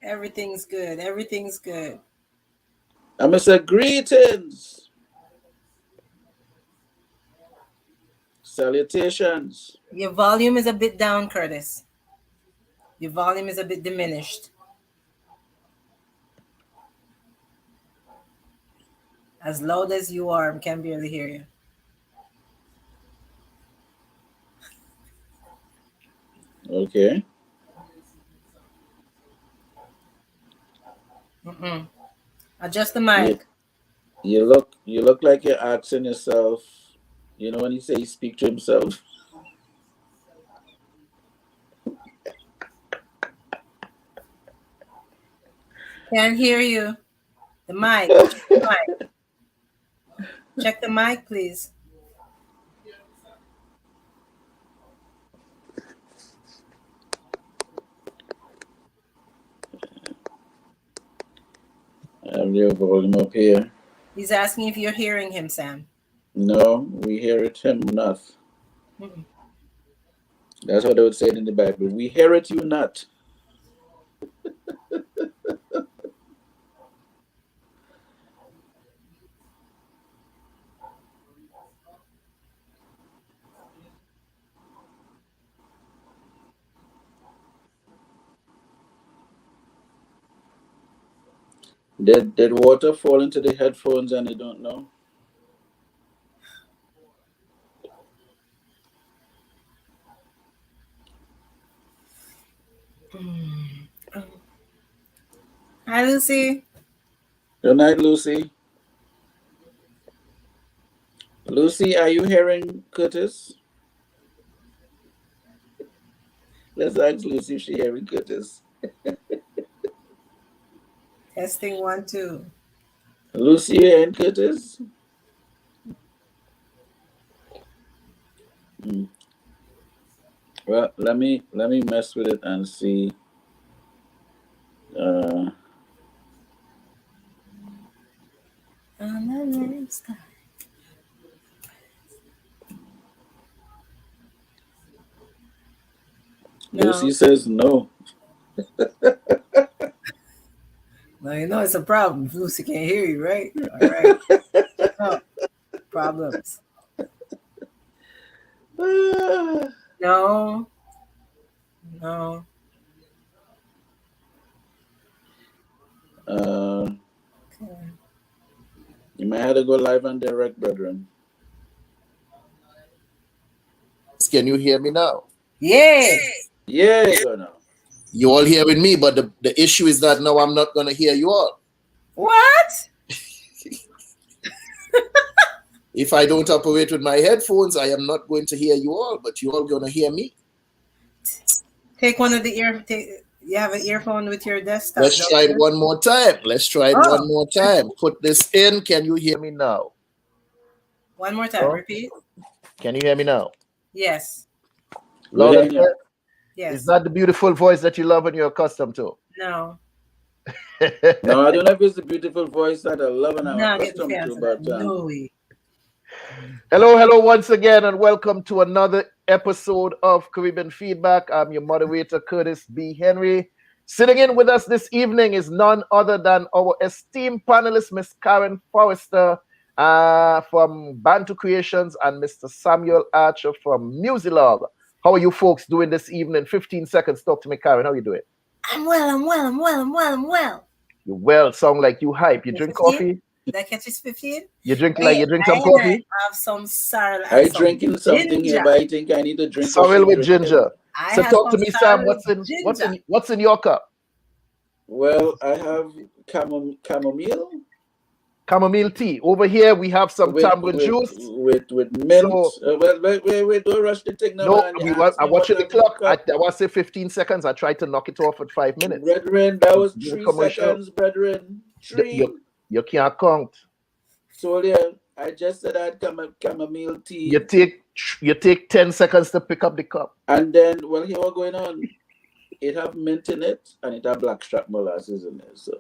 Everything's good. Everything's good. I must say greetings, salutations. Your volume is a bit down, Curtis. Your volume is a bit diminished. As loud as you are, I can barely hear you. Okay. Adjust the You, mic. you look like you're asking yourself, when he say he speak to himself. Can't hear you. The mic. Check the mic. Check the mic, please. I have your volume up here. He's asking if you're hearing him, Sam. No, we hear it him not. Mm-mm. That's what they would say in the Bible. We hear it you not. Did water fall into the headphones and they don't know? Hi, Lucy. Good night, Lucy. Lucy, are you hearing Curtis? Let's ask Lucy if she hearing Curtis. Testing 1, 2. Lucy, you hearing Curtis? Hmm. Well, let me mess with it and see. Uh, No. Lucy says no. No, you know it's a problem if Lucy can't hear you, right? All right. Oh, problems. Ah, No. No. uh, Okay. you might have to go live and direct, brethren. Can you hear me now? Yeah. Yeah, you go now. You all hearing me, but the issue is that now I'm not going to hear you all. What? If I don't operate with my headphones, I am not going to hear you all, but you all going to hear me. Take one of the you have an earphone with your desktop. Let's try it one more time. One more time. Put this in. Can you hear me now? One more time. Repeat. Can you hear me now? Yes. Loud and clear? Yes. Is that the beautiful voice that you love and you're accustomed to? No. No, I don't know if it's the beautiful voice that I love and I'm accustomed to, but no way. Hello once again, and welcome to another episode of Caribbean Feedback. I'm your moderator, Curtis B. Henry. Sitting in with us this evening is none other than our esteemed panelist, Miss Karen Forrester from BantuKreations and Mr. Samuel Archer from Muzilog. How are you folks doing this evening? 15 seconds. Talk to me, Karen. How are you doing? I'm well. You well. Sound like you hype. You drink coffee? Did I catch this 15? You drink some coffee? I have some sorrel. I'm drinking something here, but I think I need to drink sorrel with ginger. So talk to me, Sam. What's in your cup? Well, I have chamomile. Chamomile tea. Over here we have some tamarind juice with mint. So, wait, don't rush the thing now. No, I'm watching the clock. I want to say 15 seconds. I tried to knock it off at 5 minutes. Brethren, that was 3 seconds, brethren. 3. You can't count. So yeah, I just said I had chamomile tea. You take 10 seconds to pick up the cup. And then, well, here what's going on. It have mint in it, and it have blackstrap molasses in it. So,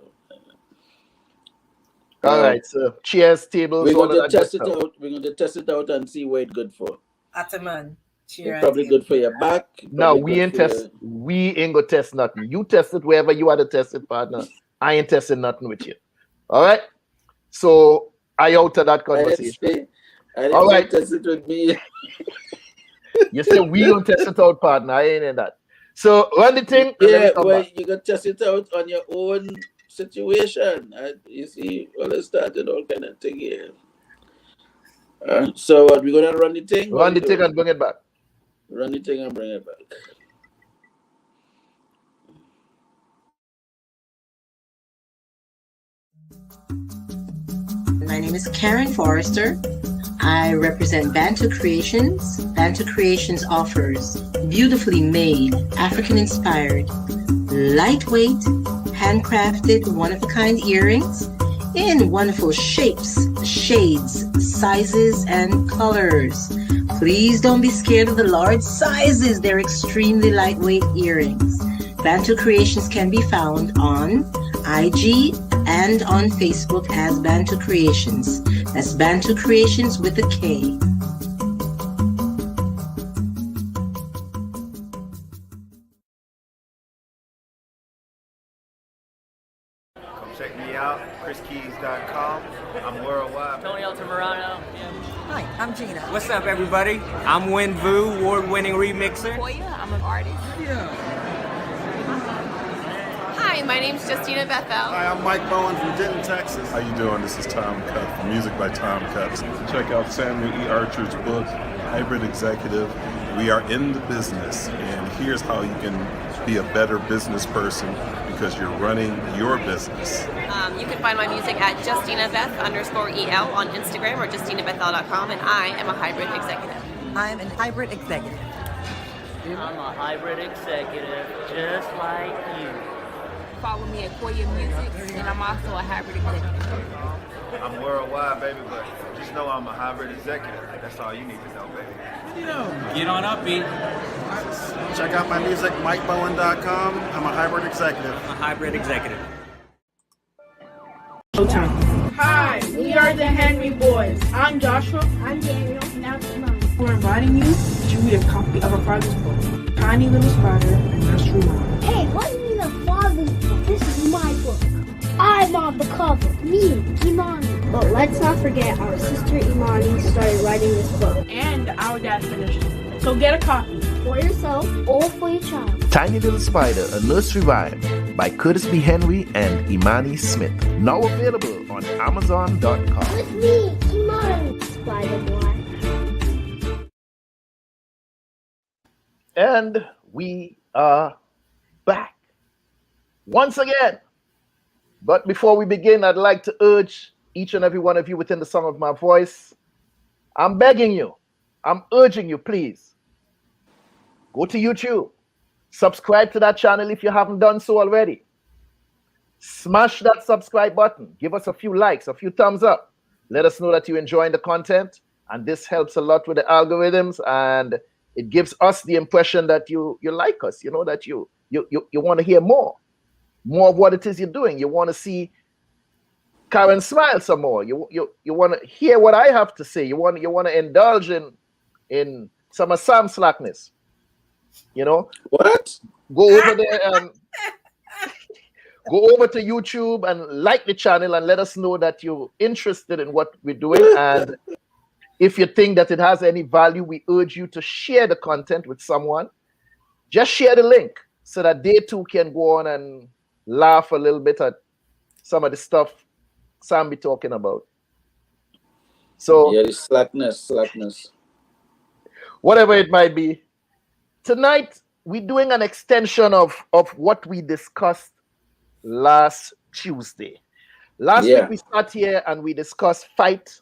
all right. So, cheers, tables. We're going to test it out. We're going to test it out and see what it's good for. Ataman. Cheer probably idea. good for your back. No, probably we good ain't for test. We ain't gonna test nothing. You test it wherever you want to test it, partner. I ain't testing nothing with you. All right. So I out of that I didn't conversation. say, I didn't All say right. test it with me. You say we don't test it out, partner. I ain't in that. So run the thing and let me Yeah, come well, back. you got to test it out on your own situation. You see, well, I started all kind of thing here. So what, we gonna run the thing? What Run we the thing doing? and bring it back. Run the thing and bring it back. My name is Karen Forrester. I represent Bantu Creations. Bantu Creations offers beautifully made, African-inspired, lightweight, handcrafted, one-of-a-kind earrings in wonderful shapes, shades, sizes, and colors. Please don't be scared of the large sizes. They're extremely lightweight earrings. Bantu Creations can be found on IG and on Facebook as Bantu Creations. That's Bantu Creations with a K. Come check me out, chriskeys.com. I'm worldwide. Tony Altamirano. Hi, I'm Gina. What's up, everybody? I'm Win Vu, award-winning remixer. Koya, I'm an artist. Hi, my name's Justina Bethel. Hi, I'm Mike Bowen from Denton, Texas. How you doing? This is Tom Cutt from Music by Tom Cutt. Check out Samuel E. Archer's book, Hybrid Executive. We are in the business, and here's how you can be a better business person because you're running your business. You can find my music at JustinaBeth_EL on Instagram or JustinaBethel.com, and I am a hybrid executive. I'm a hybrid executive. I'm a hybrid executive, just like you. Follow me at Koya Music, and I'm also a hybrid executive. I'm worldwide, baby, but just know I'm a hybrid executive. That's all you need to know, baby. Get on up, B. Check out my music, MikeBowen.com. I'm a hybrid executive. I'm a hybrid executive. Hi, we are the Henry Boys. I'm Joshua. I'm Daniel. Now it's Mom. We're inviting you to read a copy of our father's book, Tiny Little Spider and Nursery Rhyme. Hey, what do you mean a father's book? This is my book. I'm on the cover. Me, Imani. But let's not forget our sister Imani started writing this book. And our dad finished it. So get a copy. For yourself or for your child. Tiny Little Spider, a nursery rhyme by Curtis B. Henry and Imani Smith. Now available on Amazon.com. With me, Imani. Spider Boy. And we are back once again. But before we begin, I'd like to urge each and every one of you within the sound of my voice, I'm begging you, I'm urging you, please, go to YouTube, subscribe to that channel if you haven't done so already. Smash that subscribe button, give us a few likes, a few thumbs up. Let us know that you're enjoying the content, and this helps a lot with the algorithms, and it gives us the impression that you like us, you know, that you want to hear more of what it is you're doing. You want to see Karen smile some more. You want to hear what I have to say. You want to indulge in some of Sam's slackness. You know What? Go over there. Go over to YouTube and like the channel and let us know that you're interested in what we're doing. And if you think that it has any value, we urge you to share the content with someone. Just share the link so that they too can go on and laugh a little bit at some of the stuff Sam be talking about. So yeah, it's slackness. Whatever it might be, tonight we're doing an extension of what we discussed last Tuesday. Last week we sat here and we discussed fight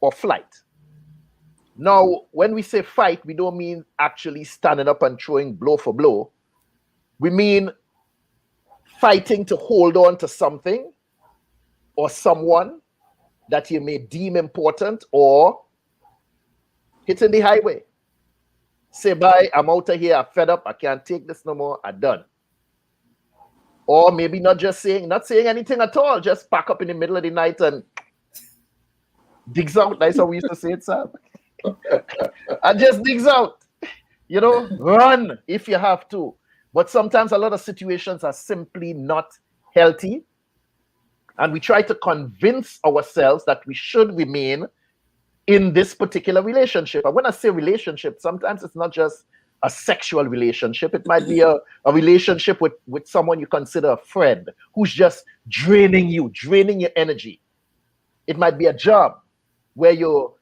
or flight. Now, when we say fight, we don't mean actually standing up and throwing blow for blow. We mean fighting to hold on to something or someone that you may deem important, or hitting the highway. Say, bye, I'm out of here, I'm fed up, I can't take this no more, I'm done. Or maybe not saying anything at all, just pack up in the middle of the night and digs out. That's how we used to say it, Sam. And just digs out. run if you have to. But sometimes a lot of situations are simply not healthy. And we try to convince ourselves that we should remain in this particular relationship. And when I say relationship, sometimes it's not just a sexual relationship. It might be a relationship with someone you consider a friend who's just draining your energy. It might be a job where you're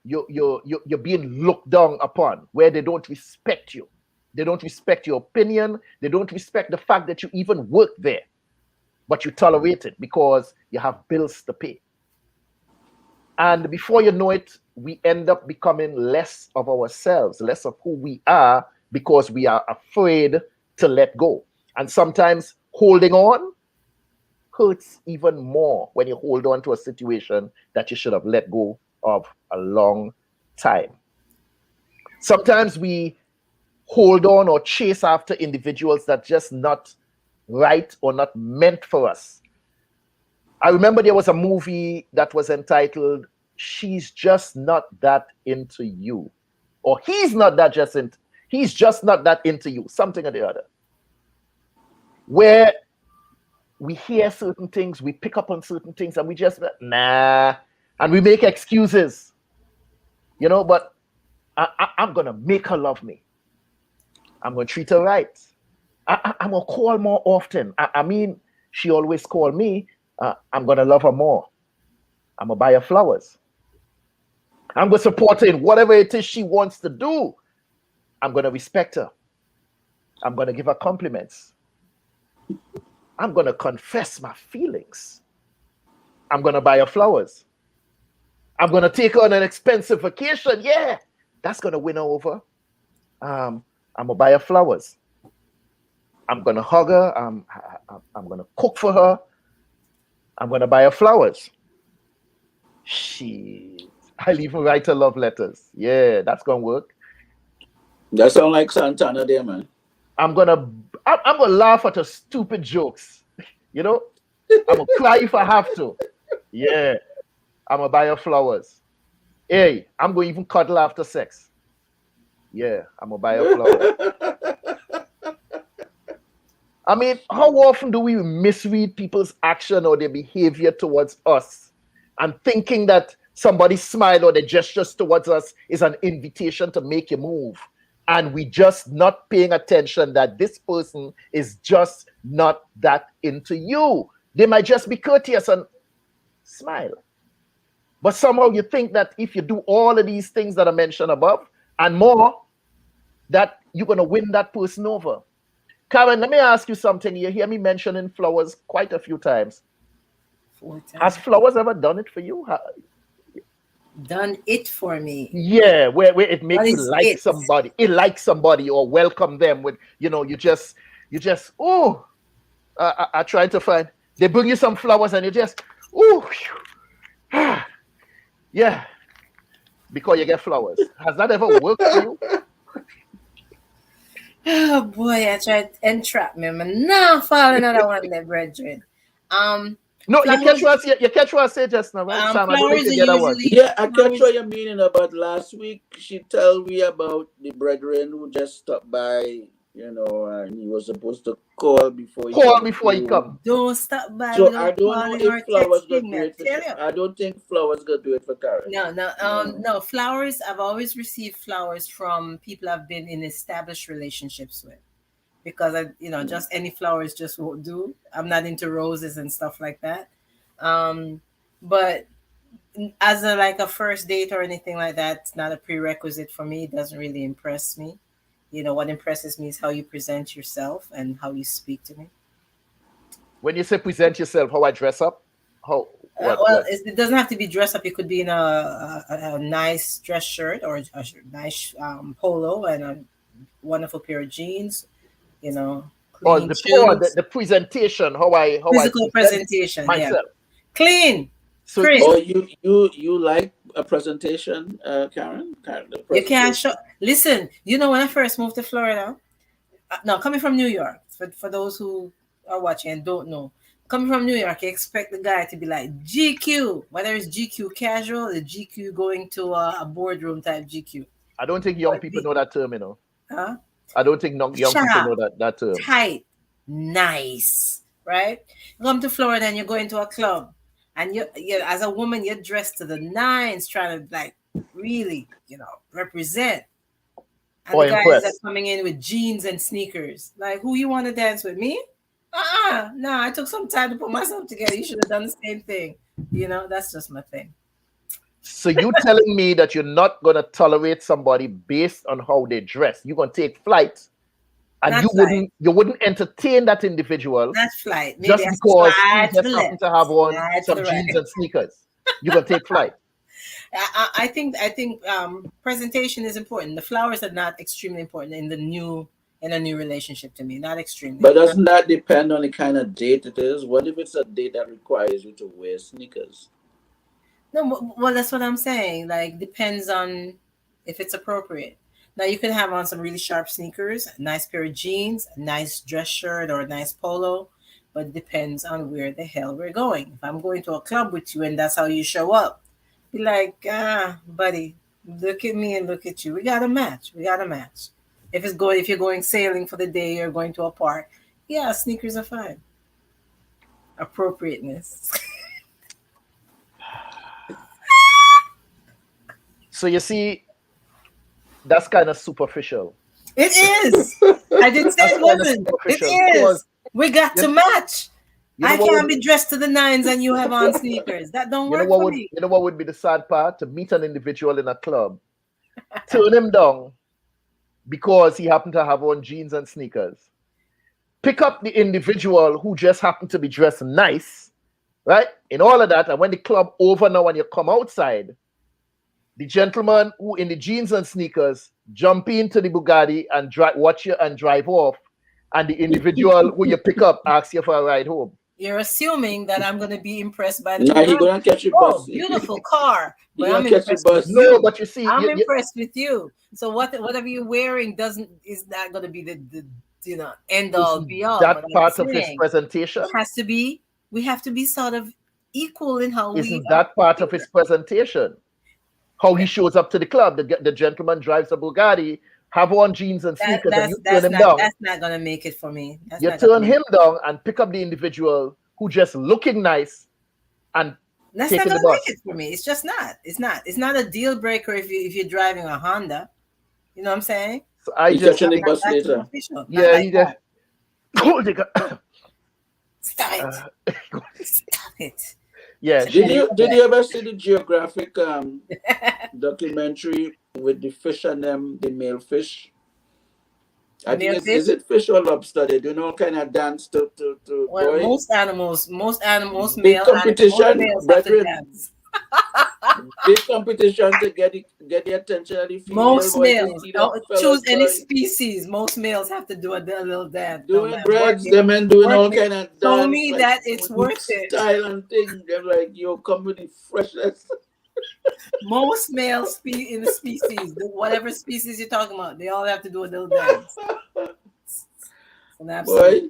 being looked down upon, where they don't respect you. They don't respect your opinion. They don't respect the fact that you even work there, but you tolerate it because you have bills to pay. And before you know it, we end up becoming less of ourselves, less of who we are, because we are afraid to let go. And sometimes holding on hurts even more when you hold on to a situation that you should have let go of a long time. Sometimes we hold on or chase after individuals that just not right or not meant for us. I remember there was a movie that was entitled She's Just Not That Into You, or he's just not that into you, something or the other, where we hear certain things, we pick up on certain things, and we just nah, and we make excuses, but I'm gonna make her love me. I'm gonna treat her right. I'm gonna call more often. I mean, she always call me. I'm gonna love her more. I'm gonna buy her flowers. I'm gonna support her in whatever it is she wants to do. I'm gonna respect her. I'm gonna give her compliments. I'm gonna confess my feelings. I'm gonna buy her flowers. I'm gonna take her on an expensive vacation. Yeah, that's gonna win her over. I'm gonna buy her flowers. I'm gonna hug her. I'm gonna cook for her. I'm gonna buy her flowers. Shit, I'll even write her love letters. Yeah, that's gonna work. That sound like Santana there, man. I'm gonna laugh at her stupid jokes. I'm gonna cry if I have to. Yeah, I'm gonna buy her flowers. Hey, I'm gonna even cuddle after sex. Yeah, I'm gonna buy her flowers. I mean, how often do we misread people's action or their behavior towards us and thinking that somebody's smile or their gestures towards us is an invitation to make you move? And we just not paying attention that this person is just not that into you. They might just be courteous and smile. But somehow you think that if you do all of these things that I mentioned above and more, that you're going to win that person over. Karen, let me ask you something. You hear me mentioning flowers quite a few times. 4 times. Has flowers ever done it for you? Done it for me? Yeah, where it makes you like somebody. It likes somebody or welcome them with, you just, I try to find, they bring you some flowers and you just, yeah, because you get flowers. Has that ever worked for you? Oh boy, I tried to entrap me. I'm not following another one there, brethren. No, flowers, you catch what I said just now, right? Sam, I don't think you get that one. Yeah, I catch what you meaning about last week. She told me about the brethren who just stopped by, and he was supposed to call before he come. Don't stop by. So I don't know if flowers gonna do it for I don't think flowers gonna do it for Karen. No, flowers. I've always received flowers from people I've been in established relationships with. Because just any flowers just won't do. I'm not into roses and stuff like that. But as a first date or anything like that, it's not a prerequisite for me. It doesn't really impress me. What impresses me is how you present yourself and how you speak to me. When you say present yourself, how I dress up? It doesn't have to be dress up. It could be in a nice dress shirt or a nice polo and a wonderful pair of jeans. The presentation, physical presentation myself. Yeah. Clean. So you like a presentation, Karen? You can't show. Listen, when I first moved to Florida, coming from New York, for those who are watching and don't know, coming from New York, you expect the guy to be like GQ, whether it's GQ casual or GQ going to a boardroom type GQ. I don't think young people know that term, Huh? I don't think young people know that term. Tight, nice, right? You come to Florida and you go into a club, and you as a woman, you're dressed to the nines, trying to like really, represent. And the guys are coming in with jeans and sneakers. Like, who you want to dance with? Me? No, I took some time to put myself together. You should have done the same thing. That's just my thing. So you telling me that you're not going to tolerate somebody based on how they dress? You're going to take flight, and you wouldn't entertain that individual. That's flight. Maybe just because he just happens to have on some jeans and sneakers. You're going to take flight. I think presentation is important. The flowers are not extremely important in a new relationship to me. Not extremely. But doesn't that depend on the kind of date it is? What if it's a date that requires you to wear sneakers? No, well, that's what I'm saying. Like, depends on if it's appropriate. Now, you can have on some really sharp sneakers, a nice pair of jeans, a nice dress shirt, or a nice polo, but it depends on where the hell we're going. If I'm going to a club with you and that's how you show up, be like, buddy, look at me and look at you. We got to match. If you're going sailing for the day or going to a park, yeah, sneakers are fine. Appropriateness. So you see, that's kind of superficial. It is. I didn't say it wasn't. It is. We got to match. I can't be dressed to the nines and you have on sneakers. That don't work for me. You know what would be the sad part? To meet an individual in a club, turn him down because he happened to have on jeans and sneakers. Pick up the individual who just happened to be dressed nice, right? In all of that, and when the club over now and you come outside, the gentleman who in the jeans and sneakers jump into the Bugatti and watch you and drive off, and the individual who you pick up asks you for a ride home. You're assuming that I'm going to be impressed by the No, he's going to catch your bus. Beautiful car. But I'm impressed with you. No, but you see, I'm impressed with you. So whatever you're wearing is not going to be the end all be all. That part of his presentation it has to be. We have to be sort of equal in how we. Isn't that part of his presentation? How he shows up to the club. The gentleman drives a Bugatti, have on jeans and sneakers, and you turn him down. That's not going to make it for me. You turn him down and pick up the individual who just looking nice and that's not going to make it for me. It's just not. It's not a deal breaker if you're driving a Honda. You know what I'm saying? So I just catching the bus later. Yeah, he just stop it. Stop it. Yeah. Did you ever see the Geographic documentary with the fish and them, the male fish? I think is it fish or lobster? They do no kind of dance to well, boy. most animals, big male competition, animals have to dance. Big competition to get the attention of the female. Most males, choose any species. Most males have to do a little dance. Doing breads, them men doing all kind of dance. Show me like, that it's worth it. Style and thing. They're like, yo, come with the freshness. Most males in the species, whatever species you're talking about, they all have to do a little dance. Boy.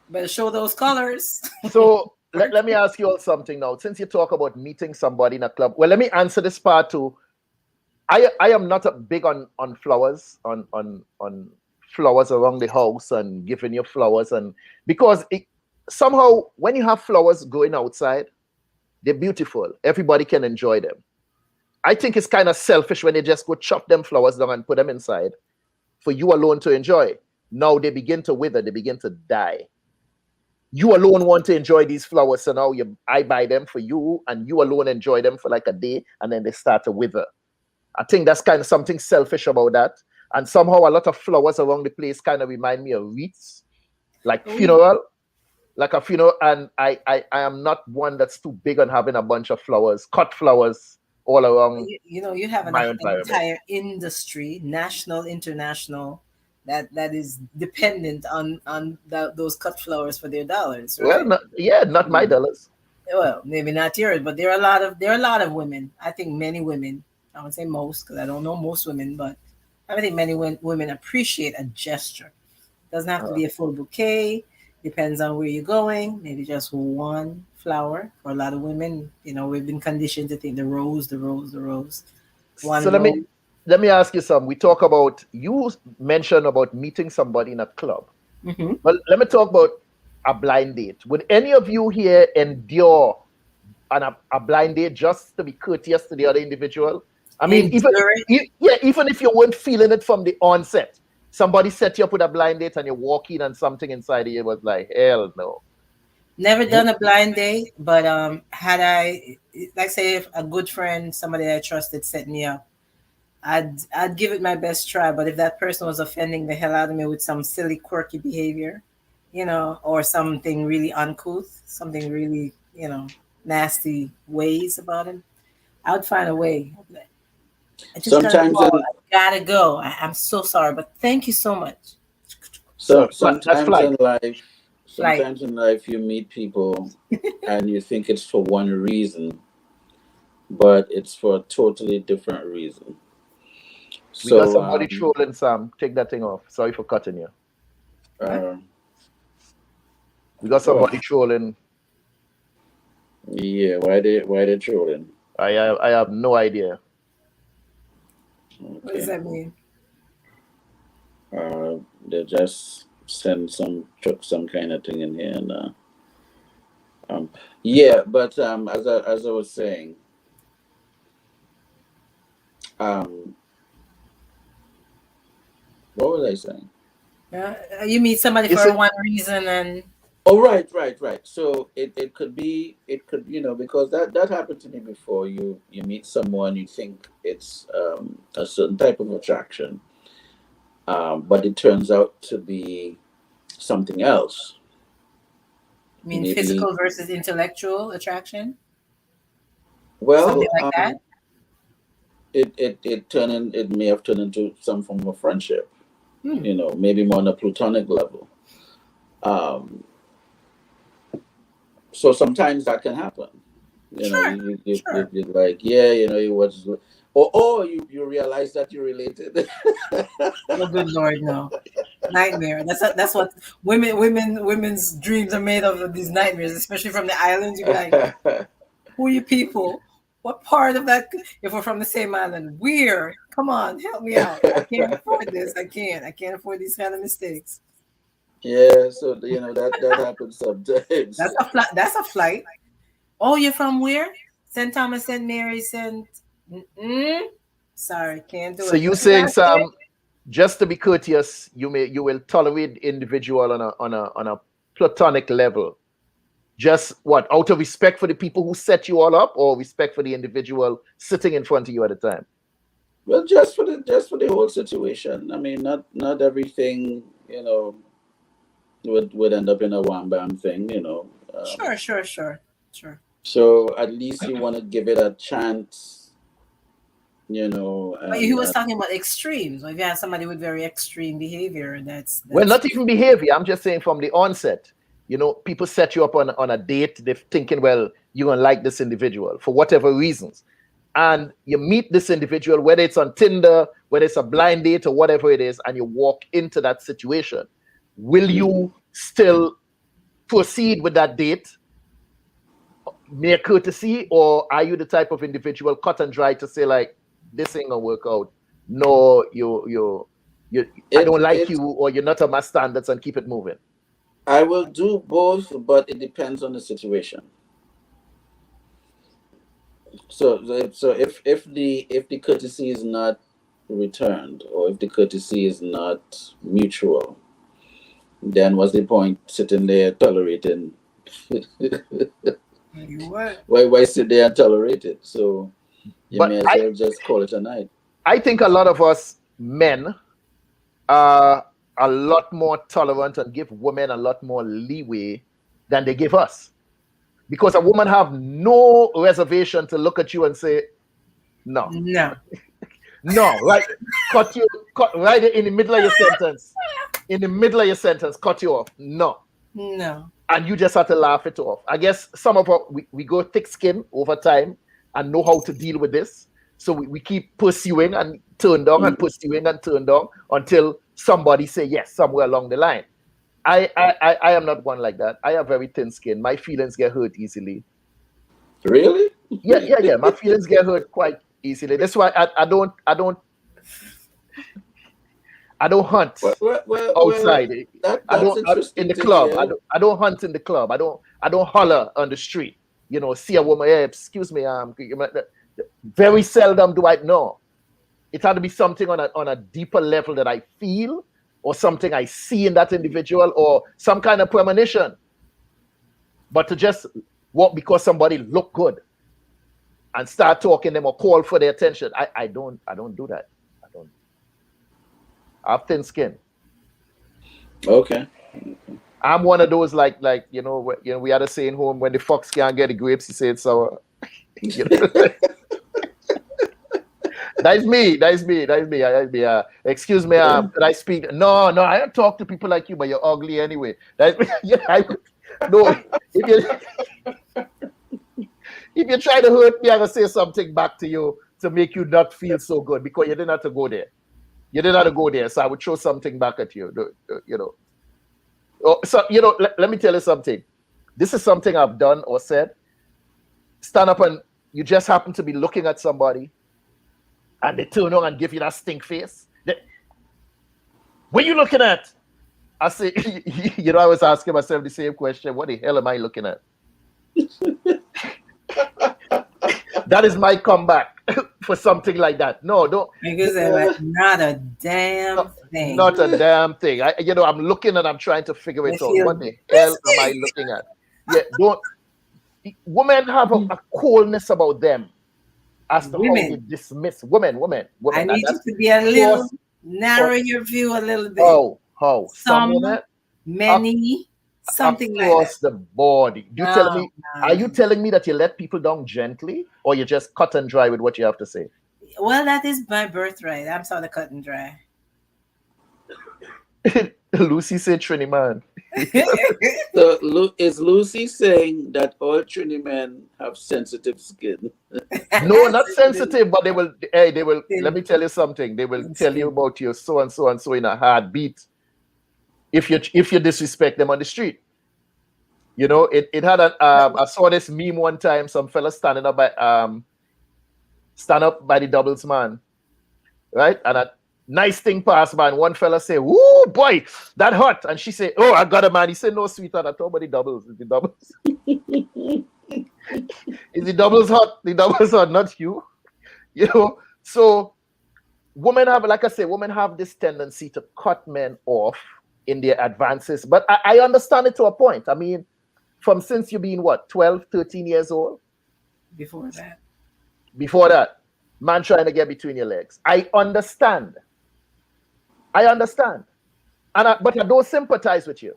Better show those colors. So let me ask you all something now. Since you talk about meeting somebody in a club, well, let me answer this part too. I am not a big on flowers, on flowers around the house and giving you flowers, and because somehow when you have flowers going outside, they're beautiful. Everybody can enjoy them. I think it's kind of selfish when they just go chop them flowers down and put them inside for you alone to enjoy. Now they begin to wither, they begin to die. You alone want to enjoy these flowers, so now I buy them for you, and you alone enjoy them for like a day, and then they start to wither. I think that's kind of something selfish about that. And somehow a lot of flowers around the place kind of remind me of wreaths, like funeral. Like a funeral, and I am not one that's too big on having a bunch of flowers, cut flowers all around. You have an entire industry, national, international, that is dependent on those cut flowers for their dollars. Right? Well, not my dollars. Well, maybe not yours, but there are a lot of women. I think many women. I would say most, because I don't know most women, but I think many women appreciate a gesture. It doesn't have to be a full bouquet. Depends on where you're going. Maybe just one flower. For a lot of women, we've been conditioned to think the rose. So let let me ask you something. We talk about, you mentioned about meeting somebody in a club. Mm-hmm. Well, let me talk about a blind date. Would any of you here endure a blind date just to be courteous to the other individual? I mean, even if you weren't feeling it from the onset, somebody set you up with a blind date and you walk in and something inside of you was like, hell no. Never done a blind date, but had I, like say, if a good friend, somebody I trusted, set me up, I'd give it my best try. But if that person was offending the hell out of me with some silly, quirky behavior, or something really uncouth, something really, nasty ways about him, I would find a way. I just Sometimes gotta go. I'm so sorry, but thank you so much. So sometimes in life you meet people and you think it's for one reason, but it's for a totally different reason. We got somebody trolling, Sam. Take that thing off. Sorry for cutting you. We got somebody trolling. Yeah, why they trolling? I have no idea. Okay. What does that mean? They just send some kind of thing in here, and but as I was saying, what was I saying? You meet somebody for one reason and. Oh, right. So it could because that happened to me before. You meet someone, you think it's a certain type of attraction, but it turns out to be something else. You mean maybe physical versus intellectual attraction? Well, something like that. It may have turned into some form of friendship. Maybe more on a platonic level. So sometimes that can happen. Sure. You're like, it was, or you realize that you're related. Oh, good Lord, no. Nightmare. That's what women's dreams are made of these nightmares, especially from the islands. You're like, who are you people? What part of that? If we're from the same island, weird. Come on, help me out. I can't afford this. I can't afford these kind of mistakes. Yeah, so that happens sometimes. That's a flight. Oh, you're from where? St. Thomas, St. Mary, Sorry, can't do it. So you saying, Sam, just to be courteous, you will tolerate individual on a platonic level. Just what, out of respect for the people who set you all up, or respect for the individual sitting in front of you at the time? Well, just for the whole situation. I mean, not everything, would end up in a wham bam thing, Sure. So at least you want to give it a chance, But he was talking about extremes. If you have somebody with very extreme behavior, that's well, not even behavior. I'm just saying from the onset. People set you up on a date. They're thinking, well, you're gonna like this individual for whatever reasons, and you meet this individual, whether it's on Tinder, whether it's a blind date, or whatever it is, and you walk into that situation. Will you still proceed with that date, mere courtesy, or are you the type of individual cut and dry to say like, this ain't gonna work out? No, I don't like you, or you're not of my standards, and keep it moving. I will do both, but it depends on the situation. So if the courtesy is not returned, or if the courtesy is not mutual, then what's the point sitting there tolerating? Why sit there and tolerate it? So may as well just call it a night. I think a lot of us men are a lot more tolerant and give women a lot more leeway than they give us, because a woman have no reservation to look at you and say no, right? cut right in the middle of your sentence, cut you off. No, and you just have to laugh it off. I guess some of us we go thick skin over time and know how to deal with this, so we keep pursuing and turn down and pursuing and turn down until somebody say yes somewhere along the line. I am not one like that. I have very thin skin. My feelings get hurt easily. Really? Yeah. My feelings get hurt quite easily. That's why I don't I don't hunt outside. I that's don't interesting in the to club. hear. I don't hunt in the club. I don't holler on the street. You know, see a woman. Hey, excuse me. Very seldom do I know. It had to be something on a deeper level that I feel, or something I see in that individual, or some kind of premonition. But to just walk because somebody look good and start talking them or call for their attention, I don't do that. I have thin skin. Okay. I'm one of those like we had a saying home, when the fox can't get the grapes, he said sour. That's me. Excuse me, could I speak? No, I don't talk to people like you, but you're ugly anyway. No, if you try to hurt me, I'm gonna say something back to you to make you not feel so good, because you didn't have to go there. So I would throw something back at you. So let me tell you something. This is something I've done or said. Stand up and you just happen to be looking at somebody, and they turn on and give you that stink face. What are you looking at? I say, I was asking myself the same question. What the hell am I looking at? That is my comeback for something like that. No, don't. Because like, not a damn thing. Not a damn thing. I'm looking and I'm trying to figure it out. What the hell am I looking at? Yeah, don't. Women have a coolness about them as to how they dismiss women. I need you to be a little narrow your view a little bit. How? Some women, many, something like that. Across the board. Are you telling me that you let people down gently, or you just cut and dry with what you have to say? Well, that is my birthright. I'm sort of cut and dry. Lucy said Trini man. So is Lucy saying that all Trini men have sensitive skin? No, not sensitive, but they will. Let me tell you something. They will tell you about your so and so and so in a heartbeat. If you disrespect them on the street, it had I saw this meme one time. Some fella stand up by the doubles man, right? And a nice thing passed by, and one fella say, "Woo, boy, that hot!" And she say, "Oh, I got a man." He said, "No, sweetheart, I told about the doubles. Is the doubles? Is the doubles hot? The doubles hot, not you." So women have this tendency to cut men off in their advances, but I understand it to a point. I mean, since you've been 12, 13 years old? Before that, man trying to get between your legs. I understand. But I don't sympathize with you.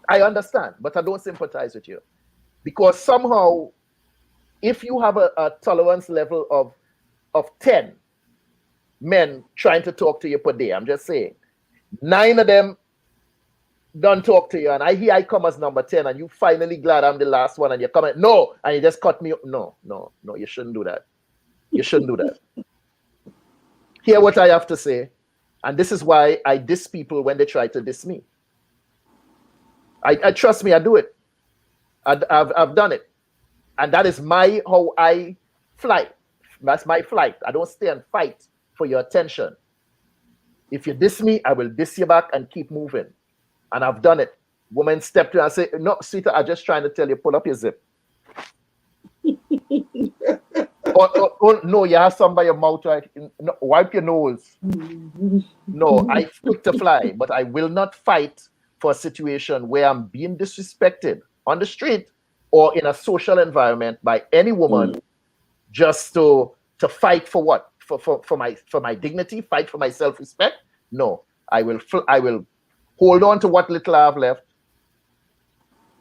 I understand, but I don't sympathize with you. Because somehow, if you have a tolerance level of 10 men trying to talk to you per day, I'm just saying, 9 of them don't talk to you, and I come as number 10, and you finally glad I'm the last one, and you're coming, no, and you just cut me up. No, you shouldn't do that. Hear what I have to say, and this is why I diss people when they try to diss me. I trust me, I do it. I've done it, and that is how I fly. That's my flight. I don't stay and fight for your attention. If you diss me, I will diss you back and keep moving. And I've done it. Women step to and say, "No, sweetheart, I'm just trying to tell you, pull up your zip." or no, you have some by your mouth, right? No, wipe your nose. No, I stick to fly, but I will not fight for a situation where I'm being disrespected on the street or in a social environment by any woman just to fight for what? For my dignity, fight for my self-respect? No, I will hold on to what little I have left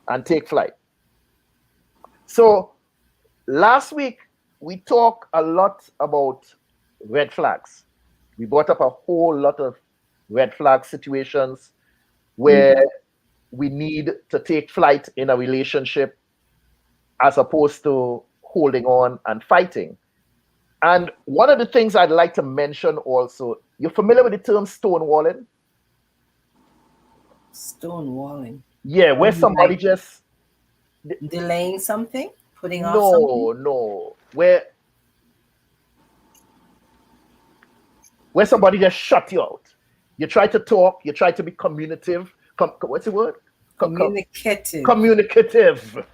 and take flight. So last week we talked a lot about red flags. We brought up a whole lot of red flag situations where we need to take flight in a relationship as opposed to holding on and fighting. And one of the things I'd like to mention also, you're familiar with the term stonewalling? Stonewalling? Yeah, where somebody just... delaying something? Putting off something? No. Where where somebody just shut you out. You try to talk, you try to be communicative. What's the word? Communicative. Communicative.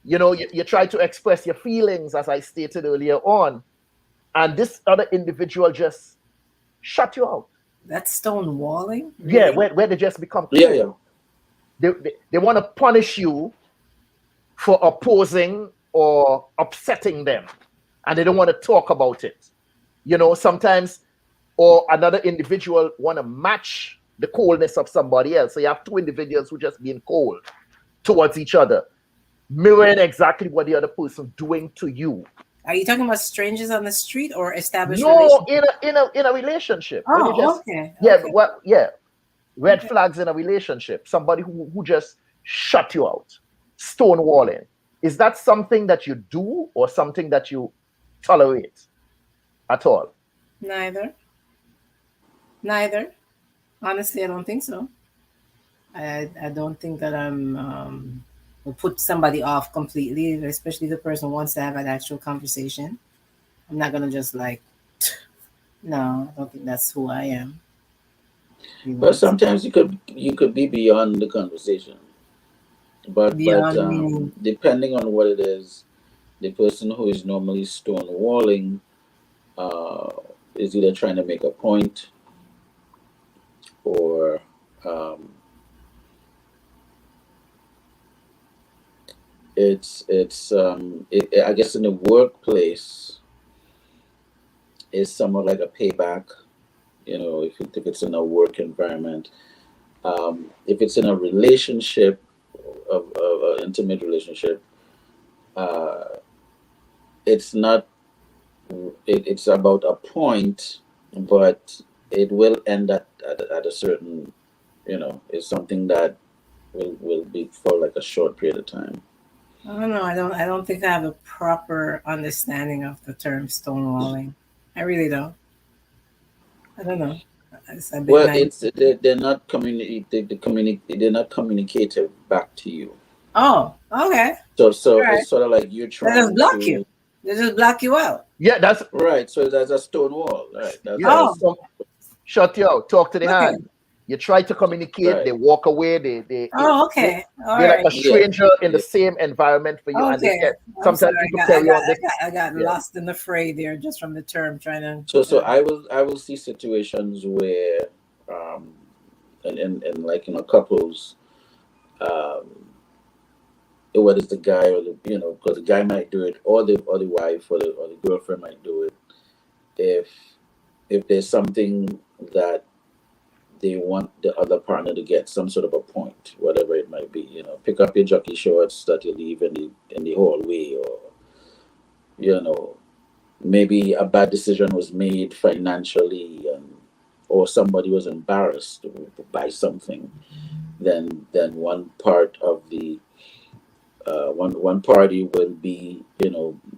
You know, you try to express your feelings, as I stated earlier on, and this other individual just shut you out. That's stonewalling? Really? Yeah, where they just become cool. Yeah. They want to punish you for opposing or upsetting them, and they don't want to talk about it. You know, sometimes, or another individual want to match the coldness of somebody else. So you have two individuals who just being cold towards each other, mirroring exactly what the other person doing to you. Are you talking about strangers on the street or established No, relationships? in a relationship. Oh, okay. Yeah, red flags in a relationship. Somebody who just shut you out, stonewalling. Is that something that you do or something that you tolerate at all? Neither. Honestly, I don't think so. I don't think that will put somebody off completely, especially if the person wants to have an actual conversation. I'm not gonna just like, no, I don't think that's who I am. But sometimes you could be beyond the conversation. But depending on what it is, the person who is normally stonewalling is either trying to make a point or I guess in the workplace is somewhat like a payback. You know, if it's in a work environment, if it's in a relationship, of an intimate relationship, it's not. It's about a point, but it will end at a certain. You know, it's something that will be for like a short period of time. I don't know. I don't think I have a proper understanding of the term stonewalling. I really don't. I don't know. Well, they're not they're not communicative back to you. Oh, okay. So right. It's sort of like you're trying They just block you. They just block you out. Yeah, that's right. So that's a stone wall, right? Shut you out. Talk to the hand. You try to communicate, right. They walk away. They're okay. They're like a stranger in the same environment for you, and they get sometimes people carry on. I got lost in the fray there just from the term trying to. So I will see situations where, and like couples, whether it's the guy or because the guy might do it, or the wife or the girlfriend might do it, if there's something that they want the other partner to get some sort of a point, whatever it might be. Pick up your jockey shorts that you leave in the hallway, or maybe a bad decision was made financially, or somebody was embarrassed by something. Then one part of the one party will be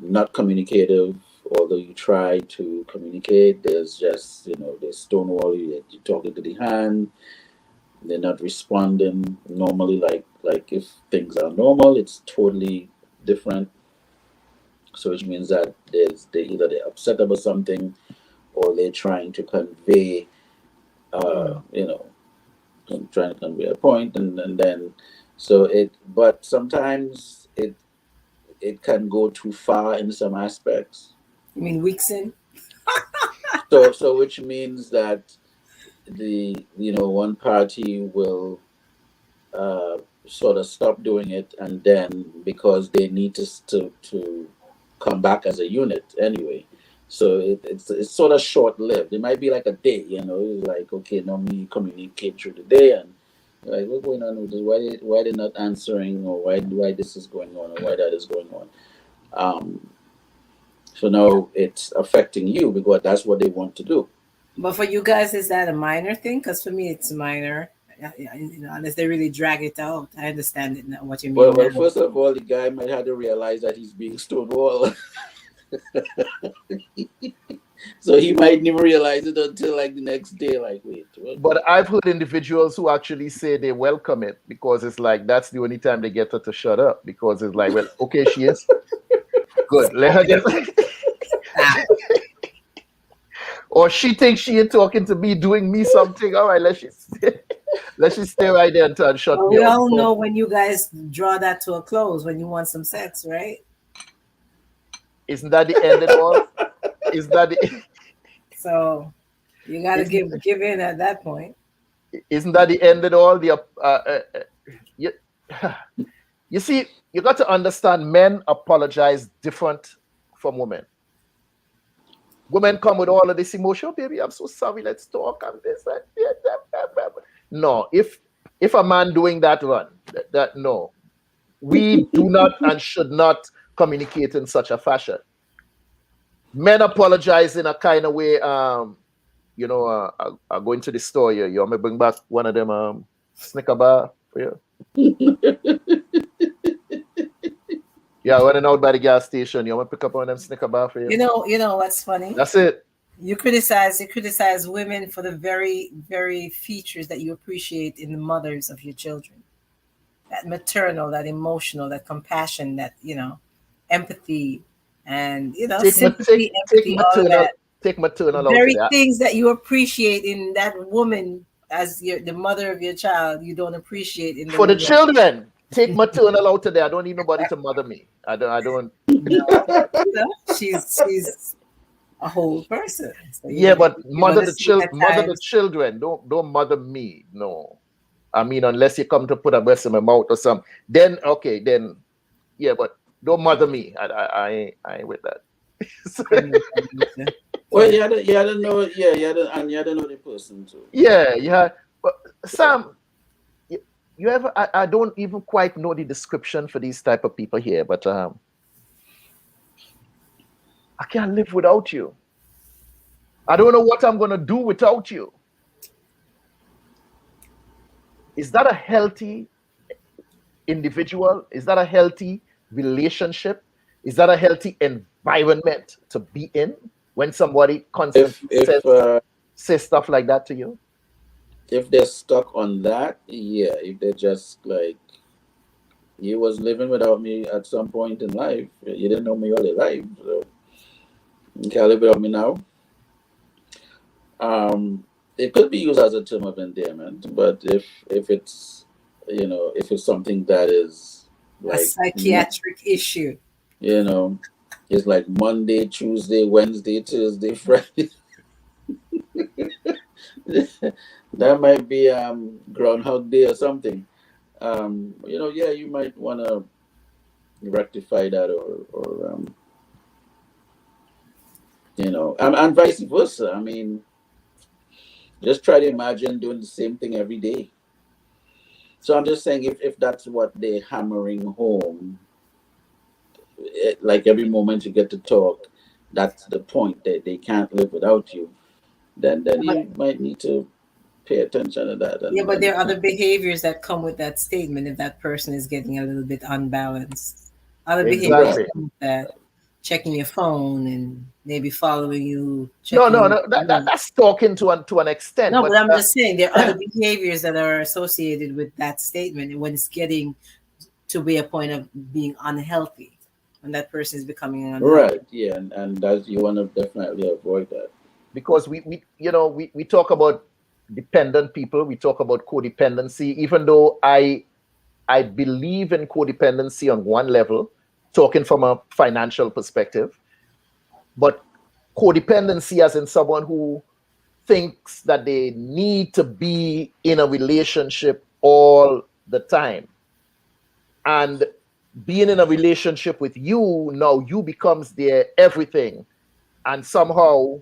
not communicative. Although you try to communicate, there's just, they stonewall you. You're talking to the hand. They're not responding normally like if things are normal. It's totally different. So which means that either they're upset about something, or they're trying to convey, trying to convey a point, and then but sometimes it can go too far in some aspects. You mean weeks in? So which means that the one party will sort of stop doing it, and then because they need to come back as a unit anyway. So it's sort of short lived. It might be like a day, it's like, okay, normally you communicate through the day, and like, what's going on with this? Why they're not answering, or why this is going on, or why that is going on. So now it's affecting you because that's what they want to do. But for you guys, is that a minor thing? Because for me, it's minor. Unless they really drag it out. I understand it now, what you mean. Well, first of all, the guy might have to realize that he's being stonewalled. So he might never realize it until like the next day. Like, wait. But I've heard individuals who actually say they welcome it because it's like that's the only time they get her to shut up, because it's like, well, okay, she is good. Let her just. Or she thinks she ain't talking to me, doing me something. All right, let's just stay right there until shut me We up. all know when you guys draw that to a close when you want some sex, right? Isn't that the end at all? Is that the So you got to give in at that point. Isn't that the end at all? You, you see, you got to understand men apologize different from women. Women come with all of this emotion. Oh, baby, I'm so sorry. Let's talk on this. No, if a man doing that run, that no, we do not and should not communicate in such a fashion. Men apologize in a kind of way. I'll go into the store here. You want me to bring back one of them Snicker bar for you? Yeah, running out by the gas station. You want to pick up one of them Snicker bar for you? You know what's funny? That's it. You criticize women for the very, very features that you appreciate in the mothers of your children. That maternal, that emotional, that compassion, that, empathy, and, sympathy, empathy, all of that. Take maternal out very of that. Things that you appreciate in that woman as the mother of your child, you don't appreciate in the for the woman. children. Take maternal out of there. I don't need nobody to mother me. I don't. She's a whole person. So but mother the children. Don't mother me. No, I mean unless you come to put a breast in my mouth or something. Then okay, then yeah, but don't mother me. I ain't with that. Well, you had to know, you had to know the person too. Yeah. But Sam, you ever? I don't even quite know the description for these type of people here, but I can't live without you. I don't know what I'm gonna do without you. Is that a healthy individual? Is that a healthy relationship? Is that a healthy environment to be in when somebody constantly says stuff like that to you? If they're stuck on that, yeah. If they're just like, you was living without me at some point in life, you didn't know me all your life, so you can't live without me now. It could be used as a term of endearment, but if it's if it's something that is like a psychiatric issue, it's like Monday, Tuesday, Wednesday, Thursday, Friday. That might be Groundhog Day or something. You might want to rectify that or and vice versa. I mean, just try to imagine doing the same thing every day. So I'm just saying, if that's what they're hammering home, like every moment you get to talk, that's the point, that they can't live without you, then you might need to pay attention to that. But there are other behaviors that come with that statement if that person is getting a little bit unbalanced. Other behaviors come with that. Checking your phone and maybe following you. No. That's talking to an extent. No, but I'm just saying there are other behaviors that are associated with that statement when it's getting to be a point of being unhealthy, when that person is becoming unhealthy. Right. Yeah, and that you want to definitely avoid that. Because we talk about dependent people, we talk about codependency, even though I believe in codependency on one level, talking from a financial perspective, but codependency as in someone who thinks that they need to be in a relationship all the time. And being in a relationship with you, now you becomes their everything. And somehow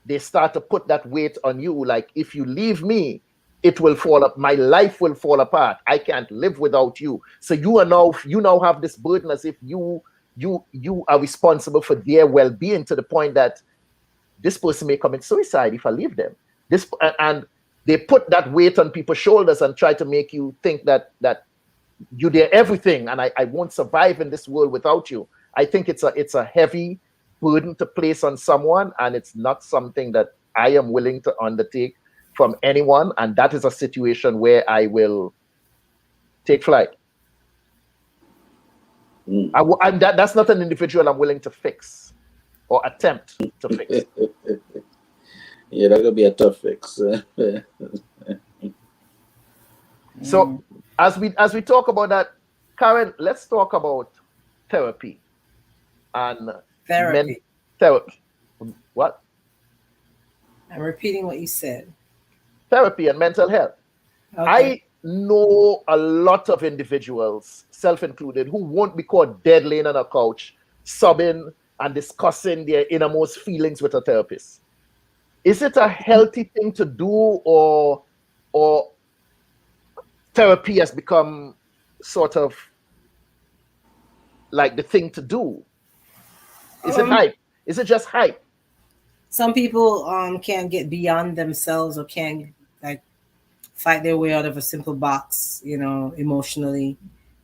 they start to put that weight on you. Like, if you leave me, it will fall up. My life will fall apart. I can't live without you. So you now have this burden as if you are responsible for their well-being, to the point that this person may commit suicide if I leave them. And they put that weight on people's shoulders and try to make you think that you're their everything, and I won't survive in this world without you. I think it's a heavy burden to place on someone, and it's not something that I am willing to undertake from anyone. And that is a situation where I will take flight. That's not an individual I'm willing to fix or attempt to fix. Yeah, that could be a tough fix. So as we talk about that, Karen, let's talk about therapy and Therapy. therapy. What? I'm repeating what you said. Therapy and mental health. Okay. I know a lot of individuals, self-included, who won't be caught dead laying on a couch, sobbing and discussing their innermost feelings with a therapist. Is it a healthy thing to do, or therapy has become sort of like the thing to do? Is it hype? Is it just hype? Some people can't get beyond themselves or can't like fight their way out of a simple box, emotionally.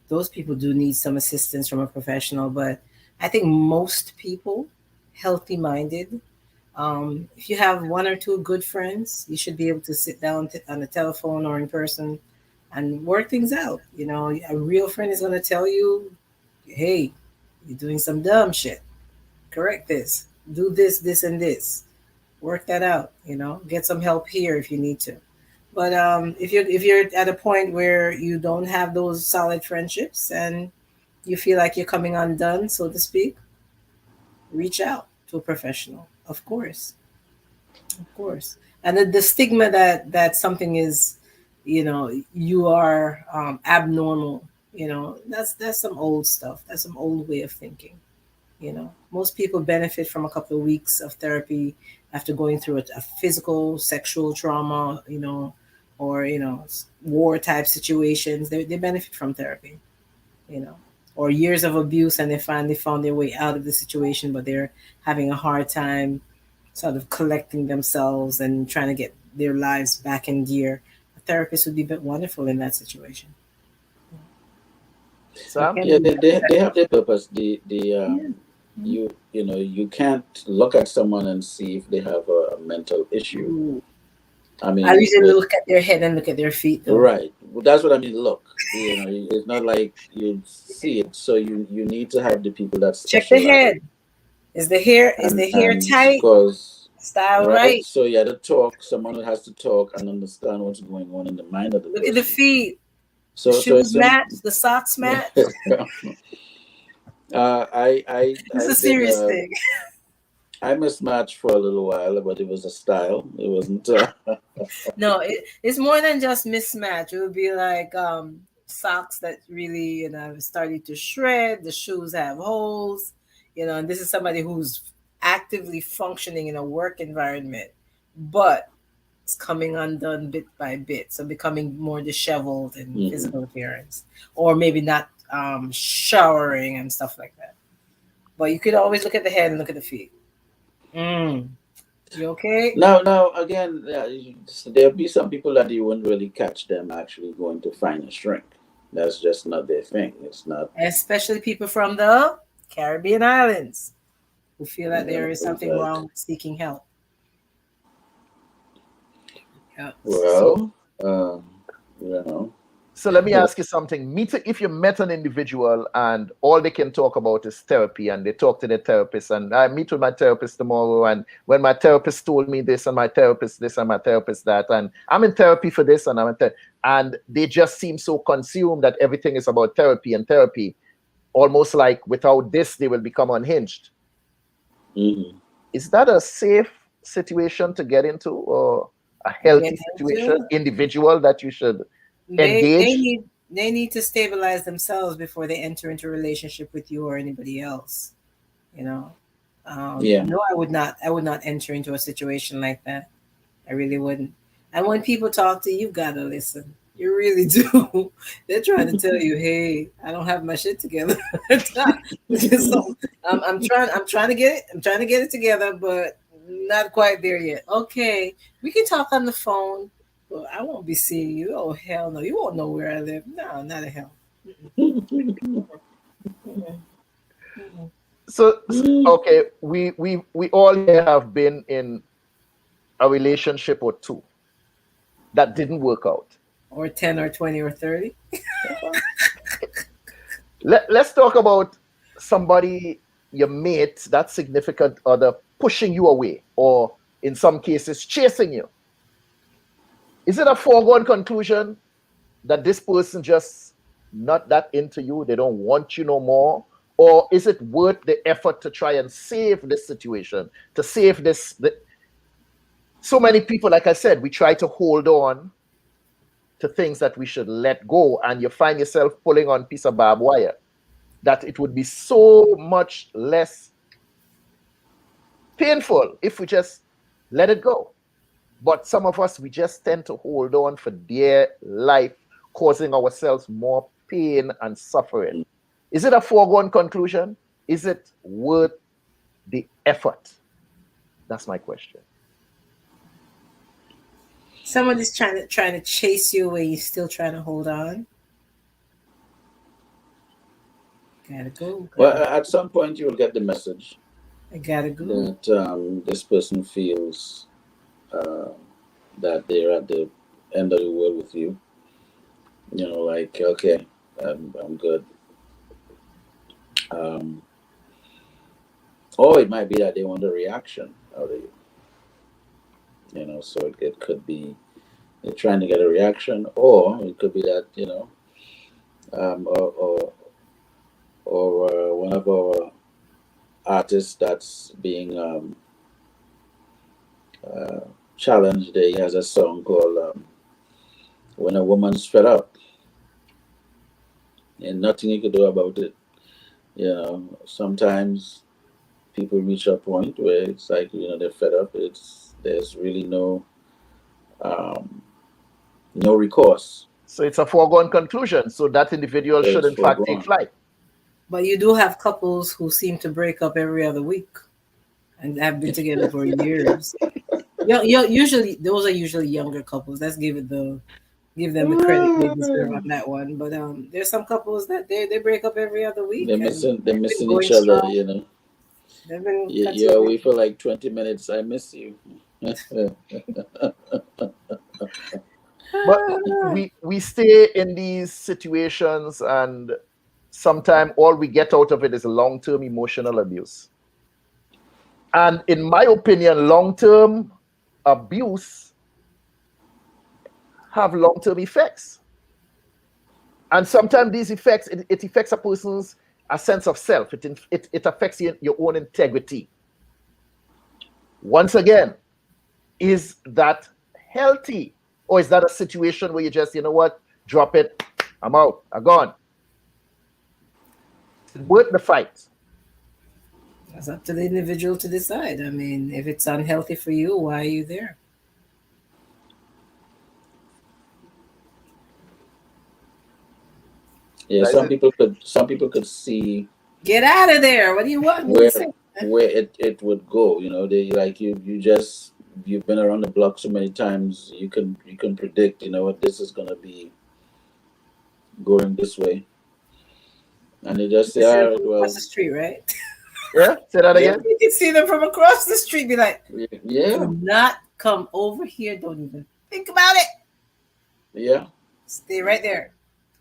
Those people do need some assistance from a professional, but I think most people, healthy minded, if you have one or two good friends, you should be able to sit down on the telephone or in person and work things out. A real friend is going to tell you, hey, you're doing some dumb shit. Correct this. Do this, this, and this. Work that out. Get some help here if you need to. But if you're at a point where you don't have those solid friendships and you feel like you're coming undone, so to speak, reach out to a professional. Of course. And the stigma that something is, you are abnormal. That's some old stuff. That's some old way of thinking. Most people benefit from a couple of weeks of therapy after going through a physical, sexual trauma, or war type situations. They benefit from therapy, or years of abuse, and they finally found their way out of the situation, but they're having a hard time sort of collecting themselves and trying to get their lives back in gear. A therapist would be wonderful in that situation. Sam? Yeah, they have their purpose. You can't look at someone and see if they have a mental issue. I mean, I usually look at their head and look at their feet, though. Right. Well, that's what I mean. Look, it's not like you see it. So you need to have the people that check the head. Is the hair tight? Because style right? So you have to talk. Someone has to talk and understand what's going on in the mind of the person. Look at the feet. So shoes match. The socks match. It's a serious thing. I mismatched for a little while, but it was a style. It wasn't. No, it's more than just mismatch. It would be like socks that really, started to shred. The shoes have holes, and this is somebody who's actively functioning in a work environment, but it's coming undone bit by bit. So becoming more disheveled in physical appearance, or maybe not showering and stuff like that. But you could always look at the head and look at the feet. You okay? No. Again, there'll be some people that you wouldn't really catch them actually going to find a shrink. That's just not their thing. It's not. Especially people from the Caribbean islands who feel that there is something wrong with seeking help. Yeah. Well, So let me ask you something. If you met an individual and all they can talk about is therapy, and they talk to their therapist, and I meet with my therapist tomorrow, and when my therapist told me this, and my therapist this, and my therapist that, and I'm in therapy for this, and and they just seem so consumed that everything is about therapy and therapy, almost like without this they will become unhinged. Is that a safe situation to get into, or a healthy situation, individual that you should engage? They need to stabilize themselves before they enter into a relationship with you or anybody else. No, I would not enter into a situation like that. I really wouldn't. And when people talk to you, you've got to listen. You really do. They're trying to tell you, hey, I don't have my shit together. So I'm trying to get it. I'm trying to get it together, but not quite there yet. Okay, we can talk on the phone. Well, I won't be seeing you. Oh, hell no. You won't know where I live. No, not a hell. So, okay, we all here have been in a relationship or two that didn't work out. Or 10 or 20 or 30. Let's talk about somebody, your mate, that significant other, pushing you away or in some cases chasing you. Is it a foregone conclusion that this person just not that into you, they don't want you no more? Or is it worth the effort to try and save this situation, to save this? So many people, like I said, we try to hold on to things that we should let go, and you find yourself pulling on a piece of barbed wire, that it would be so much less painful if we just let it go. But some of us, we just tend to hold on for dear life, causing ourselves more pain and suffering. Is it a foregone conclusion? Is it worth the effort? That's my question. Somebody's trying to chase you where you're still trying to hold on. Gotta go. Well, at some point you will get the message. I gotta go. That this person feels that they're at the end of the world with you. You know, like, okay, I'm good. Or it might be that they want a reaction out of you. You know, so it could be they're trying to get a reaction, or it could be that, you know, or one of our artists that's being challenged. He has a song called "When a Woman's Fed Up," and nothing you could do about it. You know, sometimes people reach a point where it's like, you know, they're fed up. There's really no recourse. So it's a foregone conclusion. So that individual should in fact take flight. But you do have couples who seem to break up every other week and have been together for years. Usually, those are usually younger couples. Let's give them the credit they deserve on that one. But there's some couples that they break up every other week. They're missing each other, strong. you know. They've been You're away for like 20 minutes. I miss you. But we stay in these situations, and sometimes all we get out of it is long-term emotional abuse. And in my opinion, long-term abuse have long-term effects. And sometimes these effects, it affects a person's sense of self. It affects your own integrity. Once again, is that healthy? Or is that a situation where you just, you know what, drop it, I'm out, I'm gone? Worth the fight. It's up to the individual to decide. I mean, if it's unhealthy for you, why are you there? Yeah, some people could see. Get out of there. What do you want? Where it would go, you know, you've been around the block so many times, you can predict, you know, what this is gonna be going this way. And you just say, all right, well, across the street, right? Yeah, say that again. You can see them from across the street, be like, yeah, do not come over here, don't even think about it. Yeah. Stay right there.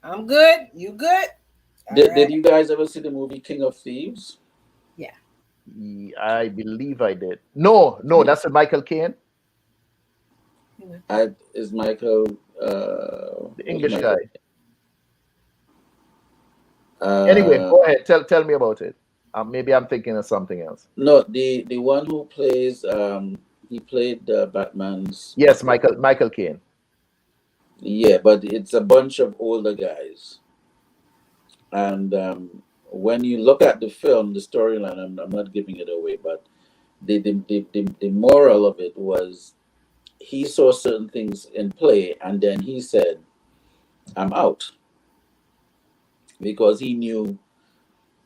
I'm good. You good? Did you guys ever see the movie King of Thieves? Yeah. I believe I did. No, that's a Michael Caine. Is Michael the English guy? Anyway, go ahead. Tell me about it. Maybe I'm thinking of something else. No, the one who plays he played Batman's. Yes, Michael Caine. Yeah, but it's a bunch of older guys, and when you look at the film, the storyline, I'm not giving it away, but the moral of it was he saw certain things in play, and then he said, "I'm out," because he knew,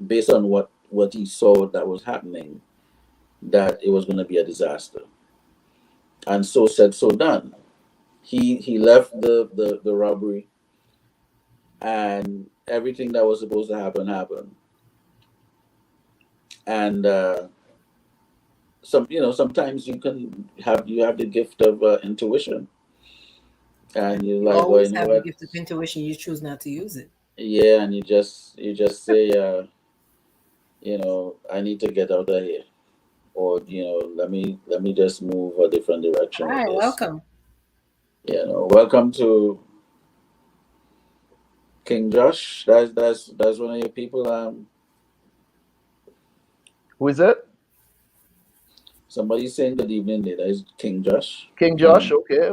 based on what he saw that was happening, that it was going to be a disaster. And so said, so done. He left the robbery, and everything that was supposed to happen happened. And sometimes you have the gift of intuition, and you like, always well, have the gift of intuition. You choose not to use it. Yeah, and you just say, I need to get out of here. or let me just move a different direction with Hi, this. welcome. Welcome to King Josh. That's one of your people. Who is it? Somebody's saying good evening. That is King Josh. King Josh, okay.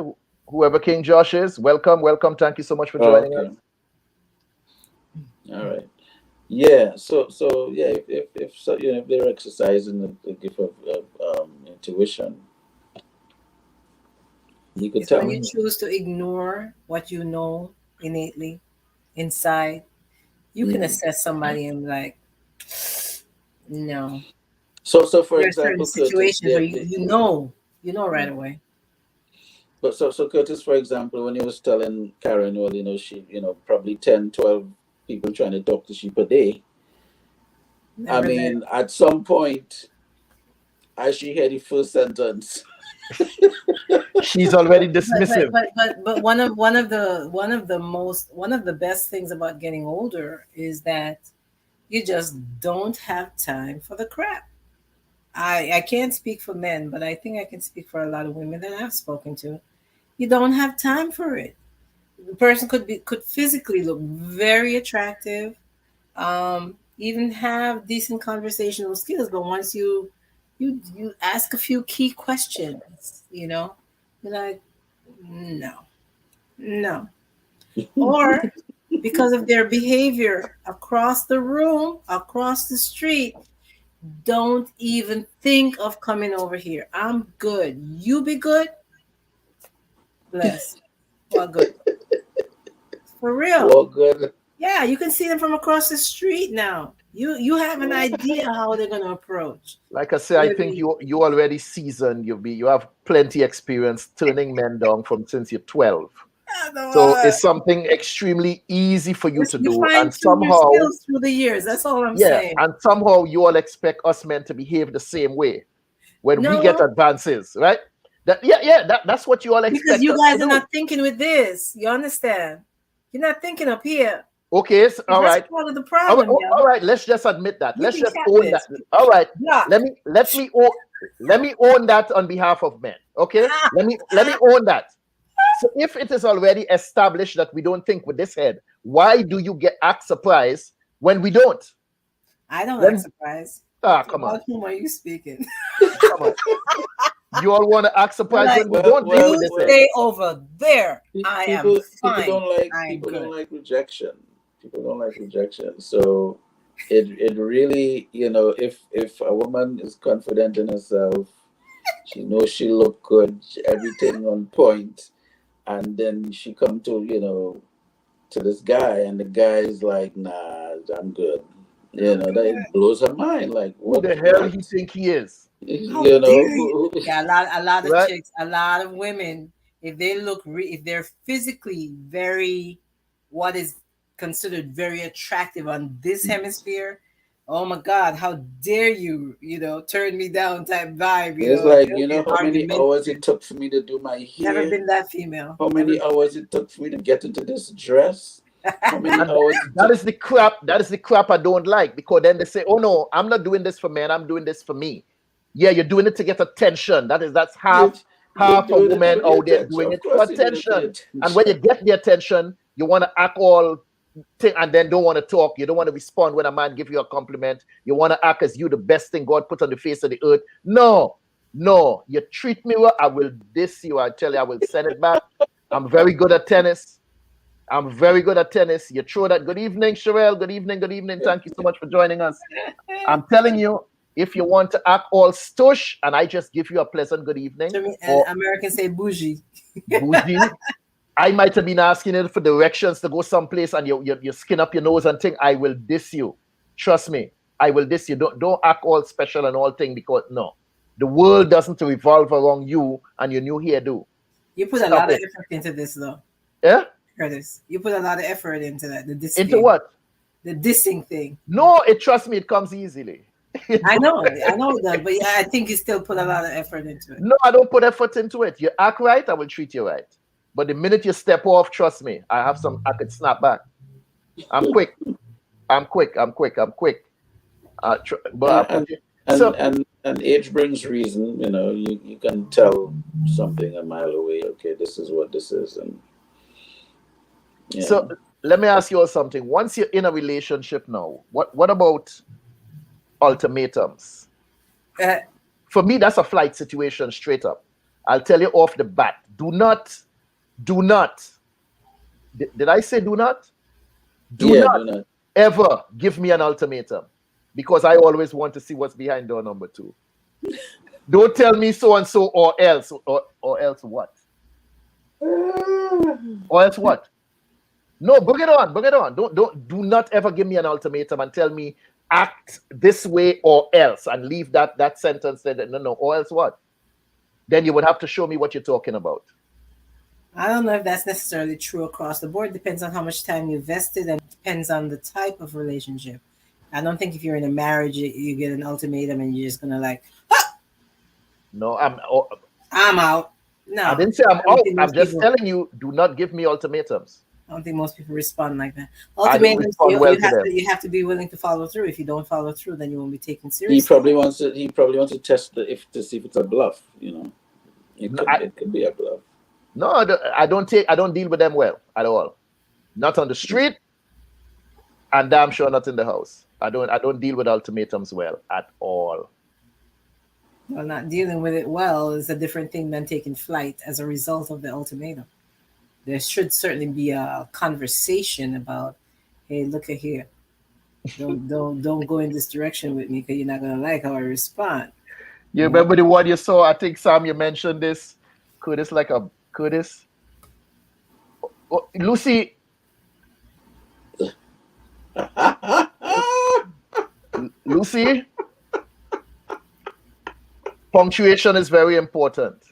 Whoever King Josh is, welcome. Thank you so much for joining us. All right. Yeah. So yeah, if they're exercising the gift of intuition, you could It's tell when me. you choose to ignore what you know innately inside, you can assess somebody and be like, no. So for There are certain example, Curtis, situations where you know right away. But so Curtis, for example, when he was telling Karen, well, she, probably 10, 12 people trying to talk to she per day. Never I mean, at some point, as she heard the first sentence, she's already dismissive. But one of the best things about getting older is that you just don't have time for the crap. I can't speak for men, but I think I can speak for a lot of women that I've spoken to. You don't have time for it. The person could physically look very attractive, even have decent conversational skills, but once you ask a few key questions, you're like, no, or because of their behavior across the room, across the street, don't even think of coming over here. I'm good. You be good. Bless. Well, good. For real. Well, good. Yeah, you can see them from across the street now. You have an idea how they're gonna approach. Like I say, I think you already seasoned. You have plenty experience turning men down from since you're 12. So it's something extremely easy for you to do, and somehow skills through the years. That's all I'm saying. And somehow you all expect us men to behave the same way when we get advances, right? That's what you all expect. Because you guys are not thinking with this. You understand? You're not thinking up here. Okay, so, all right. That's part of the problem. All right, let's just admit that. Let's just own that. All right. Let me own that on behalf of men. Okay? Let me own that. So if it is already established that we don't think with this head, why do you act surprised when we don't? I don't act surprised. Come on. About whom are you speaking? Come on. You all want to act surprised when we don't think with this head. Stay over there. I am fine. People don't like rejection. People don't like rejection. So it really, if a woman is confident in herself, she knows she look good, everything on point, and then she come to this guy, and the guy is like, nah, I'm good. That blows her mind. Like, what the hell he think he is? Yeah, a lot of chicks, a lot of women, if they're physically very, what is considered very attractive on this hemisphere, oh my God, how dare you, turn me down type vibe. It's like, how many hours it took for me to do my hair? Never been that female. How many hours it took for me to get into this dress? How many hours? That is the crap. That is the crap I don't like, because then they say, "Oh no, I'm not doing this for men. I'm doing this for me." Yeah, you're doing it to get attention. That's half a woman out there doing it for attention. And when you get the attention, you want to act all thing and then don't want to talk. You don't want to respond when a man gives you a compliment. You want to act as you the best thing God put on the face of the earth. No, you treat me well, I will diss you. I tell you, I will send it back. I'm very good at tennis. You throw that. Good evening, Sherelle. Good evening. Thank you so much for joining us. I'm telling you, if you want to act all stush and I just give you a pleasant good evening, or Americans say bougie. I might have been asking you for directions to go someplace and you skin up your nose and think, I will diss you. Trust me, I will diss you. Don't act all special and all thing, because no, the world doesn't revolve around you and your new hairdo. You put a lot of effort into this, though. Yeah, Curtis, you put a lot of effort into that. Into what? The dissing thing. No, trust me, it comes easily. I know that, but I think you still put a lot of effort into it. No, I don't put effort into it. You act right, I will treat you right. But the minute you step off, trust me, I could snap back. I'm quick. And age brings reason. You know, you can tell something a mile away. Okay, this is what this is, and yeah. So let me ask you all something. Once you're in a relationship now, what about ultimatums? For me, that's a flight situation straight up. I'll tell you off the bat. Do not. Did I say do not? Do not ever give me an ultimatum, because I always want to see what's behind door number 2. Don't tell me so and so or else else what? Or else what? No, bring it on. Do not ever give me an ultimatum and tell me act this way or else, and leave that sentence there. No, or else what? Then you would have to show me what you're talking about. I don't know if that's necessarily true across the board. Depends on how much time you invested, and depends on the type of relationship. I don't think if you're in a marriage, you get an ultimatum and you're just gonna like, no, I'm out. No, I didn't say I'm out. I'm just telling you, do not give me ultimatums. I don't think most people respond like that. Ultimatums, you have to be willing to follow through. If you don't follow through, then you won't be taken seriously. He probably wants to test to see if it's a bluff. You know, it could be a bluff. No, I don't deal with them well at all. Not on the street, and damn sure not in the house. I don't deal with ultimatums well at all. Well, not dealing with it well is a different thing than taking flight as a result of the ultimatum. There should certainly be a conversation about, hey, look at here. Don't go in this direction with me, because you're not gonna like how I respond. You remember the one you saw? I think Sam, you mentioned this. Curtis. Lucy. Lucy. Punctuation is very important.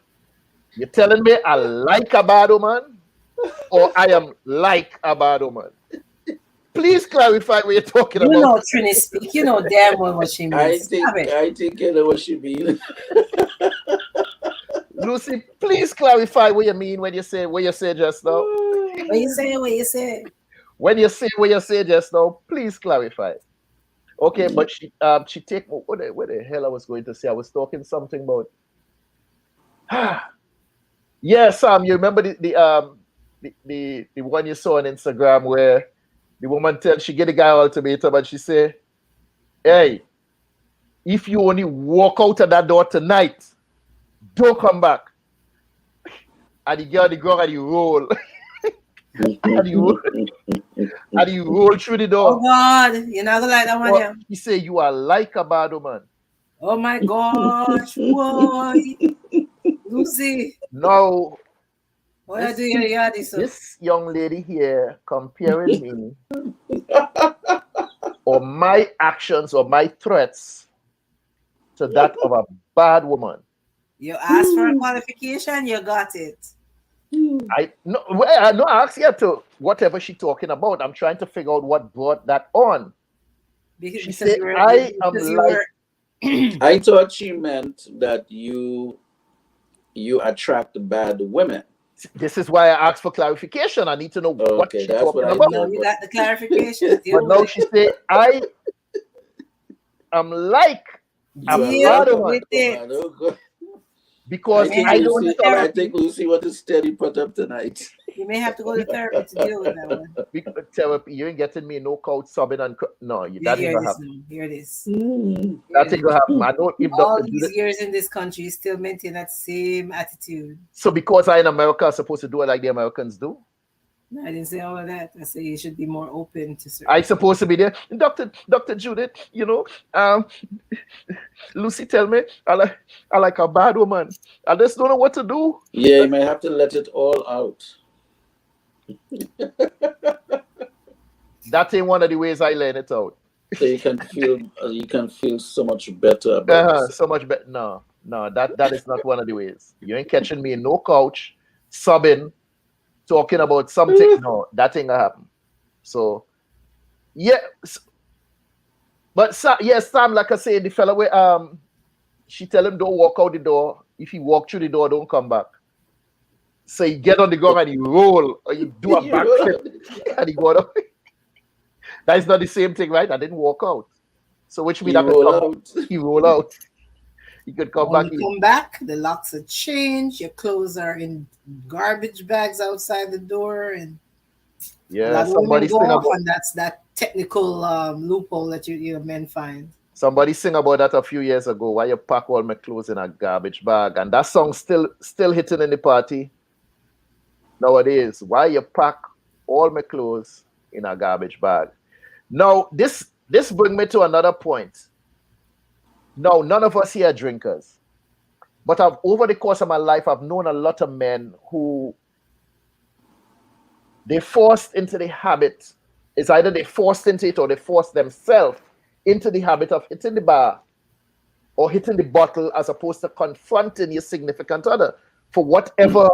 You're telling me I like a bad woman, or I am like a bad woman? Please clarify what you're talking about. You know Trini speak. You know damn well what she means. I think you know what she means. Lucy, please clarify what you mean when you say what you say just now. When you say what you say. When you say what you say just now, please clarify. Okay, but she take what the hell I was going to say. I was talking something about. Yeah, Sam, you remember the one you saw on Instagram where the woman she get the guy ultimatum and she say, "Hey, if you only walk out of that door tonight, don't come back." And he get on the ground and he roll. and he roll through the door. Oh God, you're not gonna like that one. Yeah. He say you are like a bad woman. Oh my gosh, boy. Lucy. No. What are you doing? This young lady here comparing me or my actions or my threats to that of a bad woman. You asked for a qualification, you got it. I ask her to whatever she's talking about. I'm trying to figure out what brought that on. She said, "I am like." I thought she meant that you attract bad women. This is why I asked for clarification. I need to know what she's talking about. No, you got the clarification. But now she said, "I am like a bad woman." Because I think Lucy want to steady put up tonight. You may have to go to therapy to deal with that one. Therapy, you ain't getting me no couch subbing and no, that ain't gonna happen. Here it is. That ain't gonna happen. I don't give all these years in this country, you still maintain that same attitude. So because I'm in America, I'm supposed to do it like the Americans do? No, I didn't say all of that. I say you should be more open to certain. I'm supposed to be there. Dr. Judith, Lucy tell me I like a bad woman. I just don't know what to do. Yeah, you may have to let it all out. That ain't one of the ways I learn it out. So you can feel so much better about so much better. No, that is not one of the ways. You ain't catching me in no couch, subbing, talking about something. No, that ain't gonna happen. So, yeah. But Sam, like I say, the fella where she tell him don't walk out the door. If he walk through the door, don't come back. So he get on the ground and he roll, or you do a backflip and he go up. That is not the same thing, right? I didn't walk out. So which means You that could roll come, out. you roll out. You could come When back you in. come back, the locks are changed. Your clothes are in garbage bags outside the door, and a Yeah, lot of women somebody go sing off about on that technical loophole that you men find. somebody sing about that a few years ago. Why you pack all my clothes in a garbage bag? And that song still hitting in the party nowadays. Why you pack all my clothes in a garbage bag? Now this brings me to another point. Now none of us here are drinkers, but over the course of my life, I've known a lot of men who they forced into the habit. It's either they forced into it or they forced themselves into the habit of hitting the bar or hitting the bottle as opposed to confronting your significant other for whatever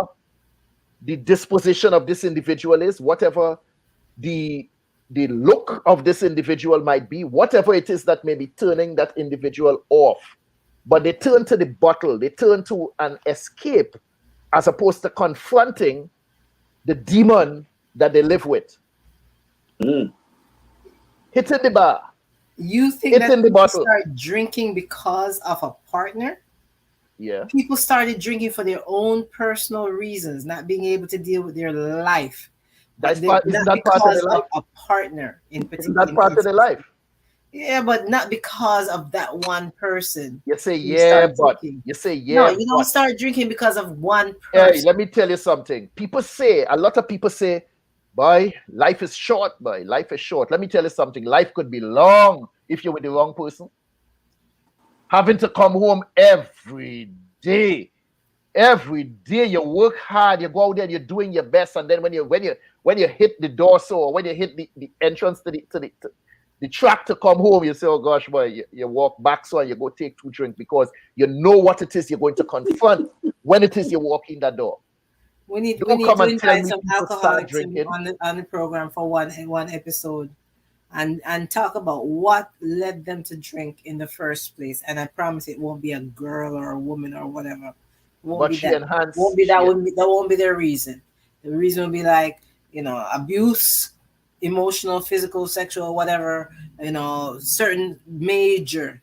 the disposition of this individual is, whatever the look of this individual might be, whatever it is that may be turning that individual off. But they turn to the bottle, they turn to an escape as opposed to confronting the demon that they live with. Hitting the bar. You think that people start drinking because of a partner? Yeah. People started drinking for their own personal reasons, not being able to deal with their life. Isn't that part of their life? A partner in particular. Isn't that part of their life? Yeah, but not because of that one person. You say yeah, but you say yeah. No, you don't start drinking because of one person. Hey, let me tell you something. A lot of people say, boy, life is short, boy. Life is short. Let me tell you something. Life could be long if you're with the wrong person. Having to come home every day. Every day you work hard, you go out there, you're doing your best, and then when you hit the door or when you hit the entrance to the track to come home, you say, oh gosh, boy, you walk back so and you go take 2 drinks because you know what it is you're going to confront when it is you walk in that door. We need to invite some alcoholics on the program for one episode and talk about what led them to drink in the first place. And I promise it won't be a girl or a woman or whatever. Won't be that won't be their reason. The reason will be like, abuse, emotional, physical, sexual, whatever, certain major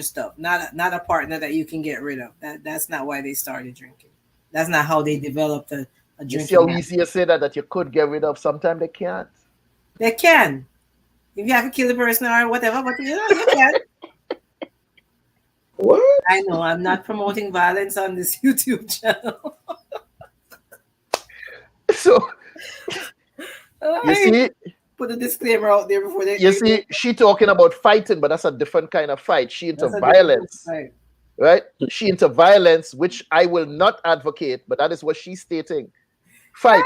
stuff. Not a partner that you can get rid of. That's not why they started drinking. That's not how they developed a drinking. You see how easy you say that you could get rid of. Sometimes they can't. They can. If you have to kill the person or whatever, but you can. What? I know, I'm not promoting violence on this YouTube channel. So, you see, put a disclaimer out there before they. You see, she talking about fighting, but that's a different kind of fight. She into violence, right? She into violence, which I will not advocate, but that is what she's stating. Fight,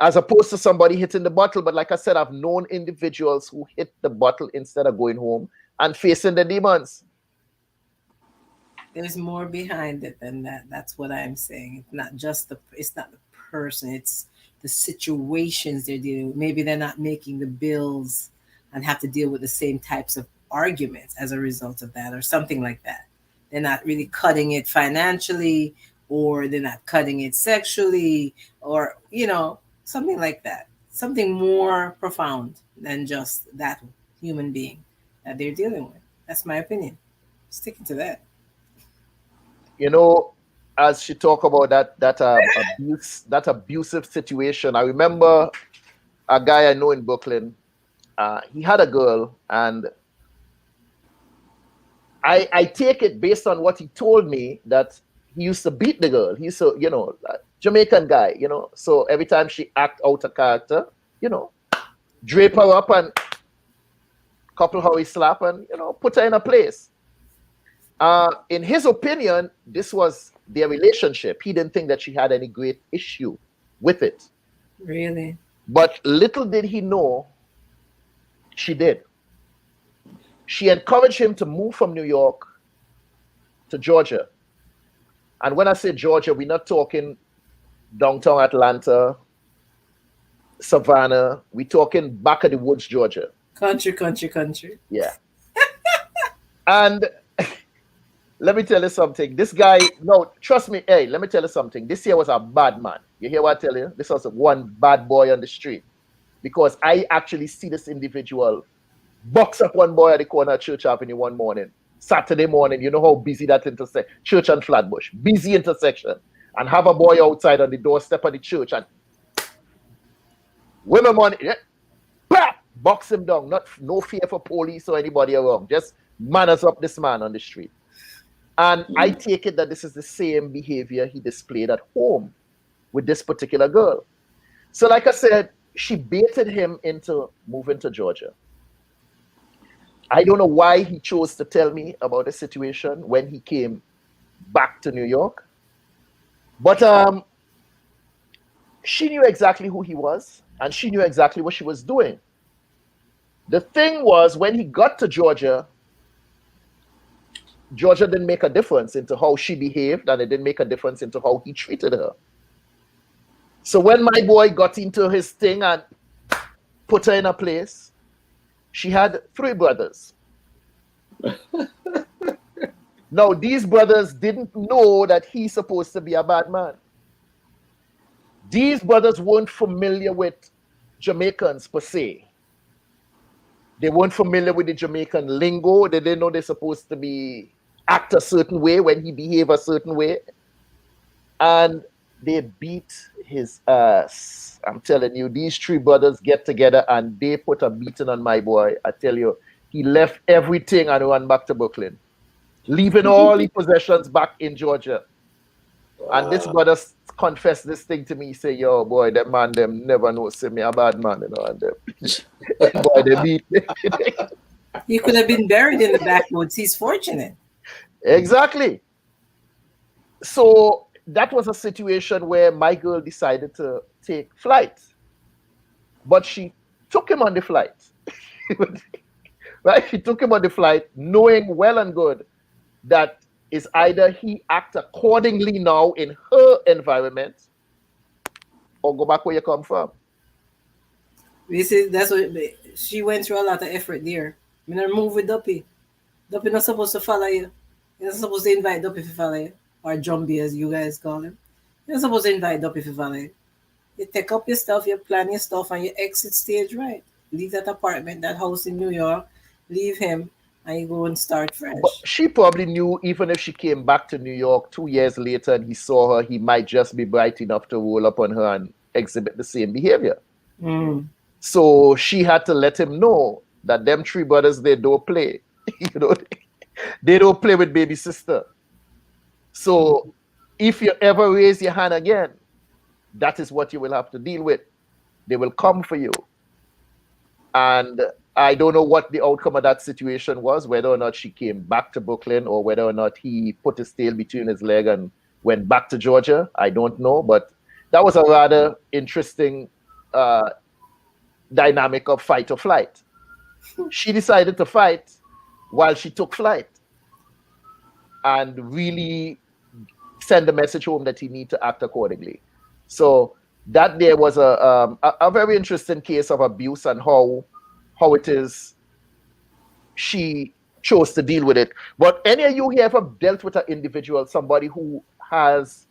as opposed to somebody hitting the bottle. But like I said, I've known individuals who hit the bottle instead of going home and facing the demons. There's more behind it than that. That's what I'm saying. It's not the person. It's the situations they're dealing with. Maybe they're not making the bills and have to deal with the same types of arguments as a result of that, or something like that. They're not really cutting it financially, or they're not cutting it sexually, or something like that. Something more profound than just that human being that they're dealing with. That's my opinion. Sticking to that. As she talked about that abusive situation, I remember a guy I know in Brooklyn. He had a girl, and I take it based on what he told me that he used to beat the girl. He's Jamaican guy, So every time she act out a character, drape her up and couple how he slap and put her in a place. In his opinion, this was their relationship. He didn't think that she had any great issue with it. Really? But little did he know, she did. She encouraged him to move from New York to Georgia. And when I say Georgia, we're not talking downtown Atlanta, Savannah. We're talking back of the woods, Georgia. Country. Yeah. And let me tell you something. This guy, no, trust me. Hey, let me tell you something. This here was a bad man. You hear what I tell you? This was one bad boy on the street. Because I actually see this individual box up one boy at the corner of Church Avenue one morning, Saturday morning. You know how busy that intersection, Church and Flatbush, busy intersection, and have a boy outside on the doorstep of the church and women money, box him down. No fear for police or anybody around. Just manners up this man on the street. And I take it that this is the same behavior he displayed at home with this particular girl. So like I said, she baited him into moving to Georgia. I don't know why he chose to tell me about the situation when he came back to New York. But she knew exactly who he was, and she knew exactly what she was doing. The thing was, when he got to Georgia, Georgia didn't make a difference into how she behaved, and it didn't make a difference into how he treated her. So when my boy got into his thing and put her in a place, she had 3 brothers. Now, these brothers didn't know that he's supposed to be a bad man. These brothers weren't familiar with Jamaicans per se. They weren't familiar with the Jamaican lingo. They didn't know they're supposed to be act a certain way when he behave a certain way. And they beat his ass. I'm telling you, these 3 brothers get together and they put a beating on my boy. I tell you, he left everything and ran back to Brooklyn, leaving all his possessions back in Georgia. And this brother confessed this thing to me. He said, yo, boy, that man, them never know, say me a bad man, you know, and them, boy, they beat me. He could have been buried in the backwoods. He's fortunate. Exactly. So that was a situation where my girl decided to take flight. But she took him on the flight. Right? She took him on the flight, knowing well and good that is either he act accordingly now in her environment or go back where you come from. You see, that's what she went through a lot of effort there. I'm gonna move with Duppy. Duppy not supposed to follow you. You're not supposed to invite Duppy to follow you. Or Jumbie as you guys call him. You're not supposed to invite Duppy to follow you. You take up your stuff, you plan your stuff, and you exit stage right. Leave that apartment, that house in New York, leave him, and you go and start fresh. But she probably knew even if she came back to New York 2 years later and he saw her, he might just be bright enough to roll up on her and exhibit the same behavior. So she had to let him know that them 3 brothers, they don't play. You know, they don't play with baby sister. So if you ever raise your hand again, that is what you will have to deal with. They will come for you. And I don't know what the outcome of that situation was, whether or not she came back to Brooklyn or whether or not he put his tail between his leg and went back to Georgia. I don't know, but that was a rather interesting dynamic of fight or flight. She decided to fight while she took flight and really send a message home that he need to act accordingly. So that there was a very interesting case of abuse and how it is she chose to deal with it. But any of you here ever dealt with an individual, somebody who has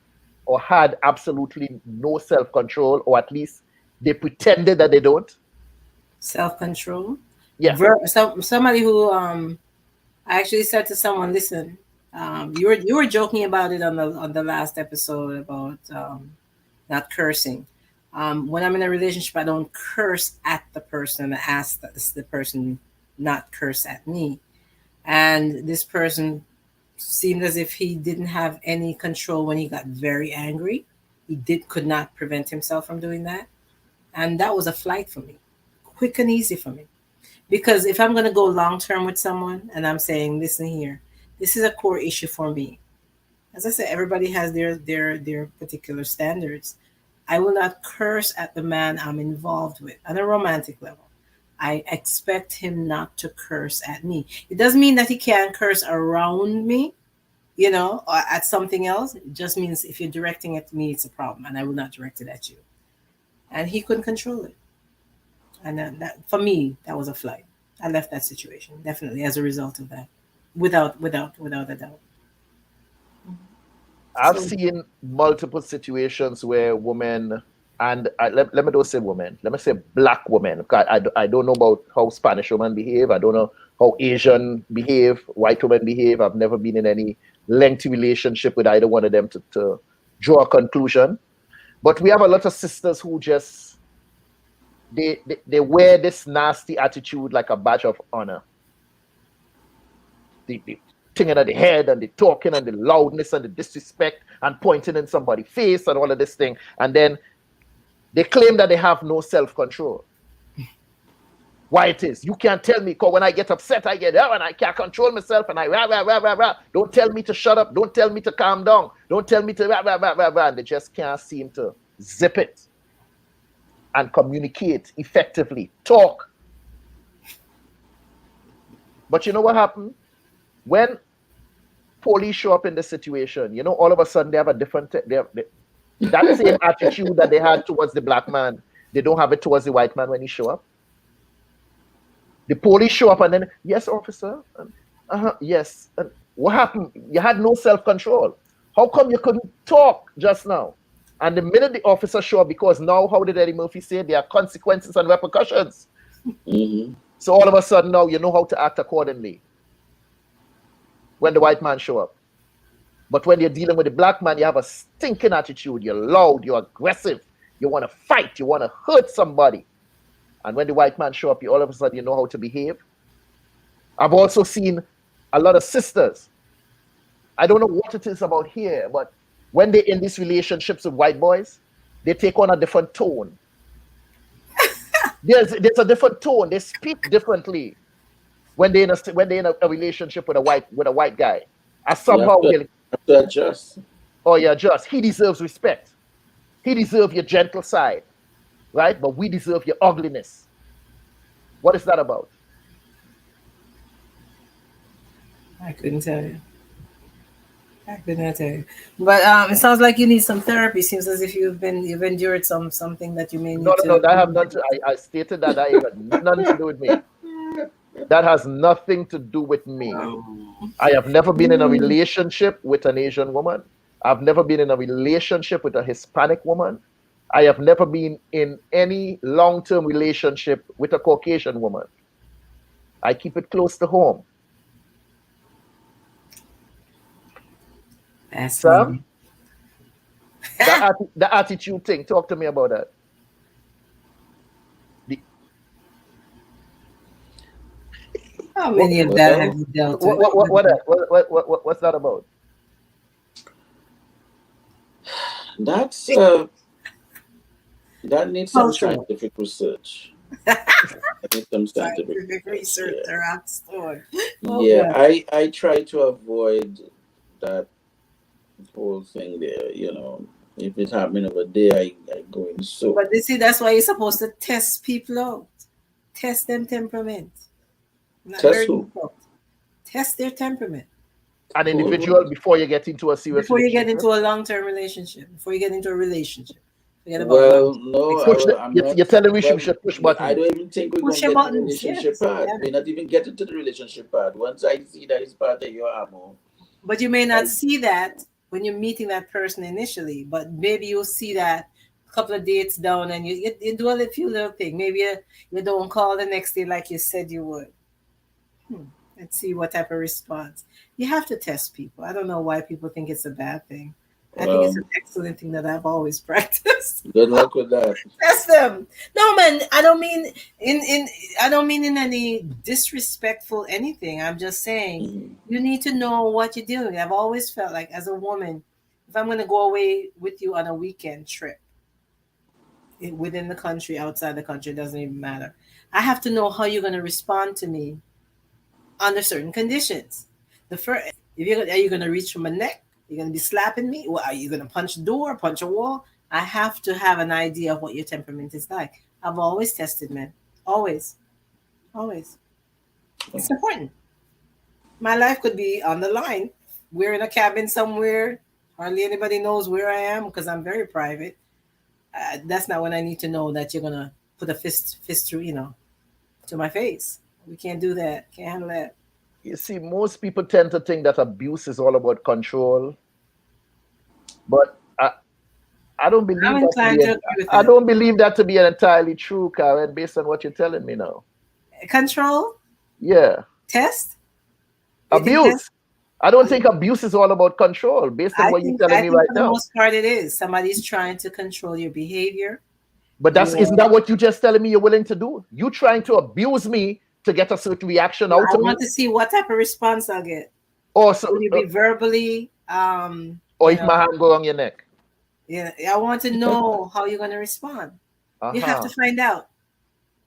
or had absolutely no self-control, or at least they pretended that they don't? Self-control? Yeah. Somebody who I actually said to someone, listen, you were joking about it on the last episode about not cursing. When I'm in a relationship, I don't curse at the person. I ask that the person not curse at me. And this person seemed as if he didn't have any control when he got very angry. He could not prevent himself from doing that. And that was a flight for me, quick and easy for me. Because if I'm going to go long-term with someone and I'm saying, listen here, this is a core issue for me. As I said, everybody has their particular standards. I will not curse at the man I'm involved with on a romantic level. I expect him not to curse at me. It doesn't mean that he can't curse around me, you know, or at something else. It just means if you're directing it at me, it's a problem, and I will not direct it at you. And he couldn't control it. And that for me, that was a flight. I left that situation, definitely, as a result of that, without a doubt. I've seen multiple situations where women And let me don't say women. Let me say black women. I don't know about how Spanish women behave. I don't know how Asian behave, white women behave. I've never been in any lengthy relationship with either one of them to draw a conclusion. But we have a lot of sisters who just, they wear this nasty attitude like a badge of honor. The thing at the head and the talking and the loudness and the disrespect and pointing in somebody's face and all of this thing. And then they claim that they have no self-control. Why it is? You can't tell me, because when I get upset, I get and I can't control myself and I rah, rah, rah, rah, rah. Don't tell me to shut up. Don't tell me to calm down. Don't tell me to rah, rah, rah, rah, rah. And they just can't seem to zip it and communicate effectively, talk. But you know what happened? When police show up in the situation, you know, all of a sudden they have a different, that same attitude that they had towards the black man, they don't have it towards the white man when he show up. The police show up and then, yes, officer, yes. And what happened? You had no self-control. How come you couldn't talk just now? And the minute the officer show up, because now, how did Eddie Murphy say? There are consequences and repercussions. Mm-hmm. So all of a sudden now, you know how to act accordingly when the white man show up. But when you're dealing with the black man, you have a stinking attitude. You're loud, you're aggressive. You want to fight, you want to hurt somebody. And when the white man show up, you all of a sudden you know how to behave. I've also seen a lot of sisters. I don't know what it is about here, but when they're in these relationships with white boys, they take on a different tone. There's a different tone. They speak differently when they're in a relationship with a white guy. And somehow you have to adjust. Oh, you adjust. He deserves respect. He deserves your gentle side, right? But we deserve your ugliness. What is that about? I couldn't tell you. But it sounds like you need some therapy. Seems as if you've endured something that you may need to. No, that have nothing. I stated that I have nothing to do with me. That has nothing to do with me. I have never been in a relationship with an Asian woman. I've never been in a relationship with a Hispanic woman. I have never been in any long-term relationship with a Caucasian woman. I keep it close to home. Sam, the attitude thing, talk to me about that. How many of that have you dealt with? What's that about? That needs some scientific research. Some scientific research, yeah, I try to avoid that whole thing there. You know, if it's happening over there, I go in so. But you see, that's why you're supposed to test people out, test them temperament. Test who? Test their temperament. An individual before you get into a serious before you get into a long-term relationship, before you get into a relationship. Well, no, you're telling me we should push buttons. I don't even think we're going to get to the relationship part. We're not even getting to the relationship part. Once I see that it's part of your ammo. But you may not see that when you're meeting that person initially, but maybe you'll see that a couple of dates down and you do a few little things. Maybe you don't call the next day like you said you would. Let's see what type of response. You have to test people. I don't know why people think it's a bad thing. I think it's an excellent thing that I've always practiced. Good luck with that. Test them. No, man, I don't mean in any disrespectful anything. I'm just saying you need to know what you're doing. I've always felt like as a woman, if I'm going to go away with you on a weekend trip within the country, outside the country, it doesn't even matter. I have to know how you're going to respond to me under certain conditions. Are you going to reach for my neck? You're going to be slapping me? Well, are you going to punch a door, punch a wall? I have to have an idea of what your temperament is like. I've always tested men. Always. It's important. My life could be on the line. We're in a cabin somewhere. Hardly anybody knows where I am because I'm very private. That's not when I need to know that you're going to put a fist through, to my face. We can't do that. Can't handle that. You see, most people tend to think that abuse is all about control. But I don't believe I'm that to inclined be to agree with I that. don't believe that to be entirely true, Karen, based on what you're telling me now. Control? Yeah. Test? You think Abuse. test? I don't think abuse is all about control, based on what you're telling I me think right for the now. most part it is. Somebody's trying to control your behavior. But isn't that what you just telling me you're willing to do? You trying to abuse me to get a certain reaction out I of me? want to see what type of response I'll get. Or so, will you be verbally or if my hand go on your neck? Yeah, I want to know how you're going to respond. You have to find out.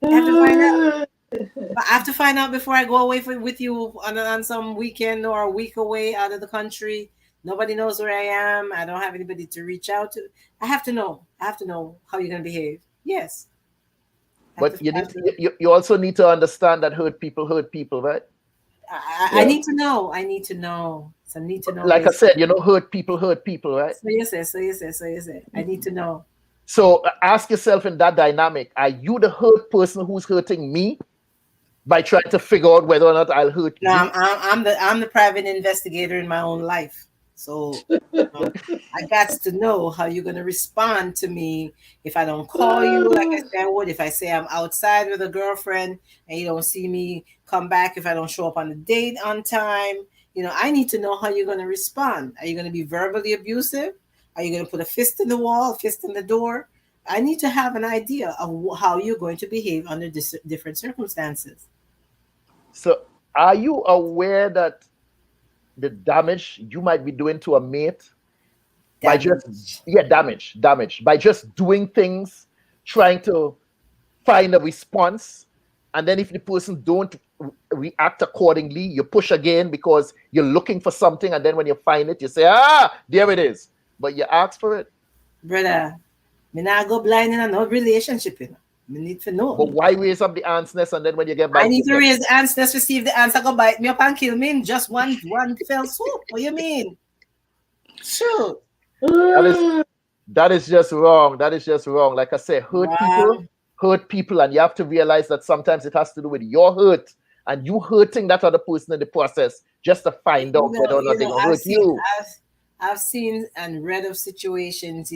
You have to find out. But I have to find out before I go away with you on some weekend or a week away out of the country. Nobody knows where I am. I don't have anybody to reach out to. I have to know. I have to know how you're going to behave. Yes. But you also need to understand that hurt people, right? I need to know. I need to know. So I need to know. Like I said, hurt people, right? So you say. I need to know. So ask yourself in that dynamic, are you the hurt person who's hurting me by trying to figure out whether or not I'll hurt you? No, I'm the private investigator in my own life. So I got to know how you're going to respond to me if I don't call you like I said I would. If I say I'm outside with a girlfriend and you don't see me come back, if I don't show up on the date on time, I need to know how you're going to respond. Are you going to be verbally abusive? Are you going to put a fist in the wall, a fist in the door? I need to have an idea of how you're going to behave under different circumstances. So are you aware that the damage you might be doing to a mate by just damage by just doing things, trying to find a response, and then if the person don't react accordingly, you push again because you're looking for something, and then when you find it, you say, there it is, but you ask for it. Brother, me not go blind in no relationship, Me need to know. But why raise up the ants nest, and then when you get back, I need to raise the ants nest, receive the ants, I go bite me up and kill me in just one fell swoop. What you mean? Sure. That is just wrong. That is just wrong. Like I said, hurt people, and you have to realize that sometimes it has to do with your hurt and you hurting that other person in the process just to find out whether or not they're gonna hurt you. I've seen and read of situations,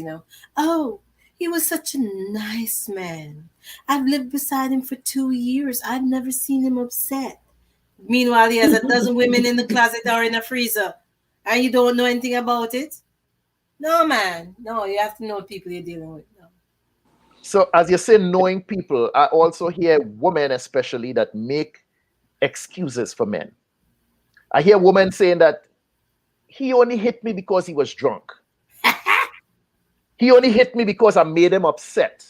oh, he was such a nice man. I've lived beside him for 2 years. I've never seen him upset. Meanwhile, he has a dozen women in the closet or in a freezer, and you don't know anything about it. No, man. No, you have to know people you're dealing with. No. So, as you say, knowing people, I also hear women, especially, that make excuses for men. I hear women saying that he only hit me because he was drunk. He only hit me because I made him upset.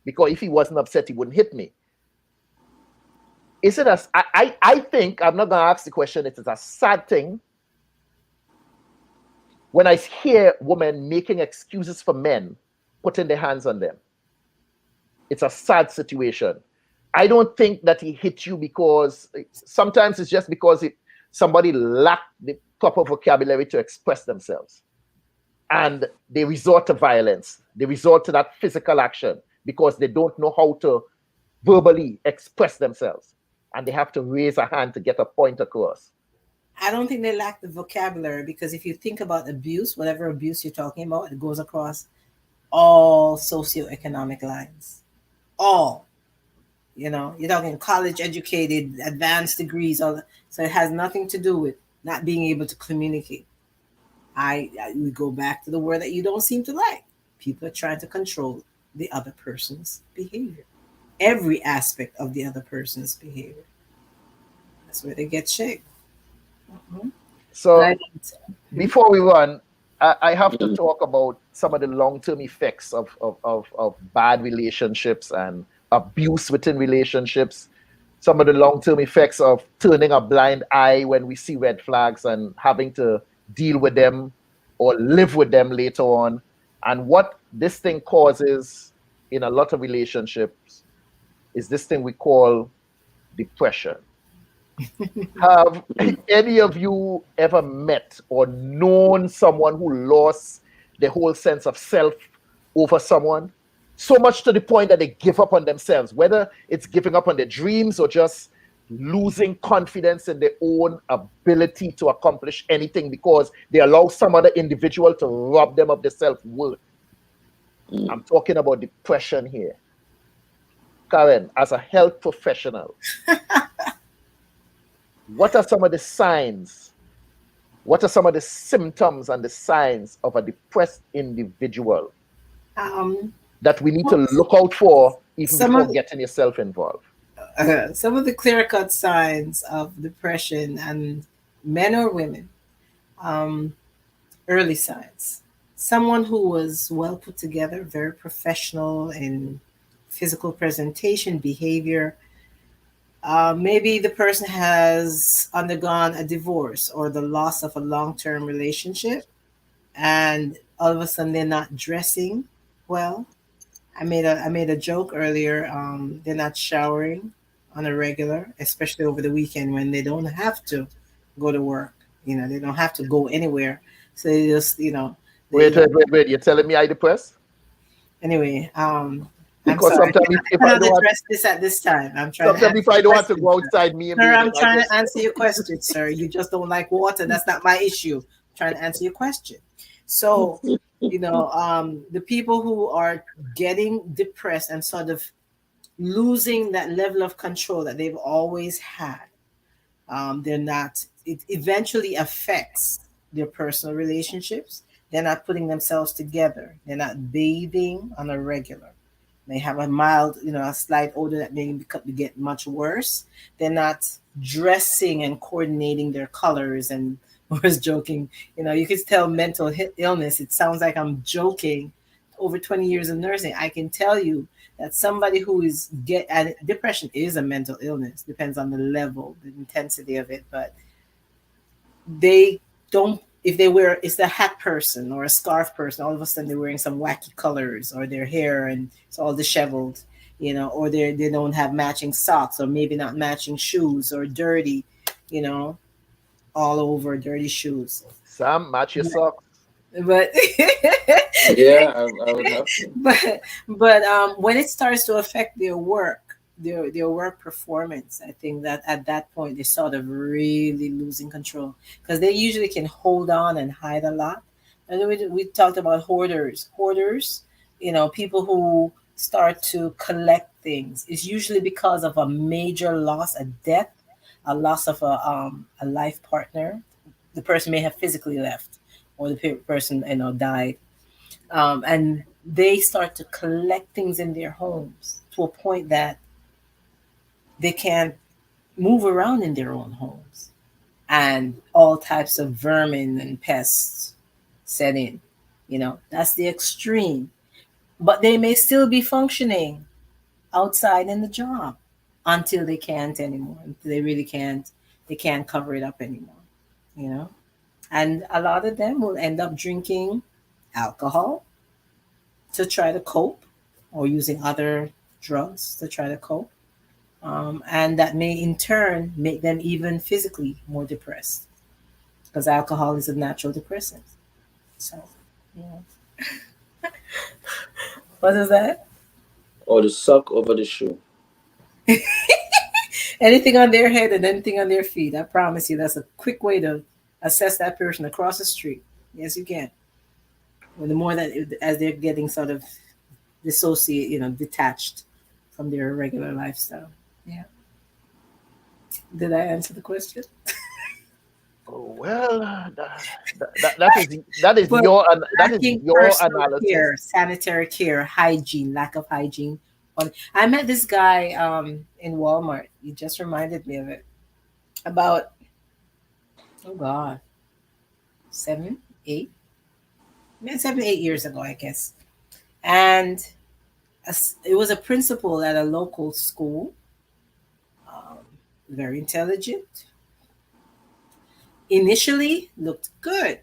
Because if he wasn't upset, he wouldn't hit me. Is it I think, I'm not going to ask the question, it is a sad thing when I hear women making excuses for men, putting their hands on them. It's a sad situation. I don't think that he hit you because, sometimes it's just because somebody lacked the proper vocabulary to express themselves. And they resort to violence. They resort to that physical action because they don't know how to verbally express themselves. And they have to raise a hand to get a point across. I don't think they lack the vocabulary, because if you think about abuse, whatever abuse you're talking about, it goes across all socioeconomic lines. All. You're talking college educated, advanced degrees, all that. So it has nothing to do with not being able to communicate. We go back to the word that you don't seem to like. People are trying to control the other person's behavior. Every aspect of the other person's behavior. That's where they get shaped. Mm-hmm. So before we run, I have to talk about some of the long-term effects of bad relationships and abuse within relationships. Some of the long-term effects of turning a blind eye when we see red flags and having to deal with them or live with them later on. And what this thing causes in a lot of relationships is this thing we call depression. Have any of you ever met or known someone who lost their whole sense of self over someone? So much to the point that they give up on themselves, whether it's giving up on their dreams or just losing confidence in their own ability to accomplish anything because they allow some other individual to rob them of their self-worth. I'm talking about depression here. Karen, as a health professional, what are some of the signs? What are some of the symptoms and the signs of a depressed individual that we need to look out for even before getting yourself involved? Some of the clear-cut signs of depression, and men or women, early signs. Someone who was well put together, very professional in physical presentation, behavior. Maybe the person has undergone a divorce or the loss of a long-term relationship, and all of a sudden they're not dressing well. I made a joke earlier. They're not showering on a regular, especially over the weekend when they don't have to go to work. They don't have to go anywhere, so they just Wait. You're telling me I depressed? Anyway, because sometimes if I don't address this at this time, I'm trying. Sometimes if I don't have to go outside, Sir, I'm trying to answer your question, sir. You just don't like water. That's not my issue. I'm trying to answer your question. So, the people who are getting depressed and sort of losing that level of control that they've always had, they're not. It eventually affects their personal relationships. They're not putting themselves together. They're not bathing on a regular. They have a mild, a slight odor that may get much worse. They're not dressing and coordinating their colors. And I was joking, you could tell mental illness. It sounds like I'm joking. Over 20 years of nursing, I can tell you that somebody who is depression is a mental illness. Depends on the level, the intensity of it, but they don't. If it's the hat person or a scarf person, all of a sudden they're wearing some wacky colors, or their hair and it's all disheveled, or they don't have matching socks, or maybe not matching shoes, or dirty, all over dirty shoes. Sam, match your socks. But yeah, I would have to. But when it starts to affect their work, their work performance, I think that at that point they're sort of really losing control, because they usually can hold on and hide a lot. And we talked about hoarders, people who start to collect things. It's usually because of a major loss, a death, a loss of a life partner. The person may have physically left, or the person died, and they start to collect things in their homes to a point that they can't move around in their own homes, and all types of vermin and pests set in. That's the extreme. But they may still be functioning outside in the job until they can't anymore. Until they really can't. They can't cover it up anymore. And a lot of them will end up drinking alcohol to try to cope, or using other drugs to try to cope. And that may in turn make them even physically more depressed, because alcohol is a natural depressant. So, what is that? Or the sock over the shoe. Anything on their head and anything on their feet. I promise you, that's a quick way to assess that person across the street. Yes, you can. Well, the more that as they're getting sort of detached from their regular lifestyle. Yeah. Did I answer the question? Well, that is your analysis. Care, sanitary care, hygiene, lack of hygiene. I met this guy in Walmart. You just reminded me of it. About 7, 8 years ago, I guess. And it was a principal at a local school. Very intelligent. Initially looked good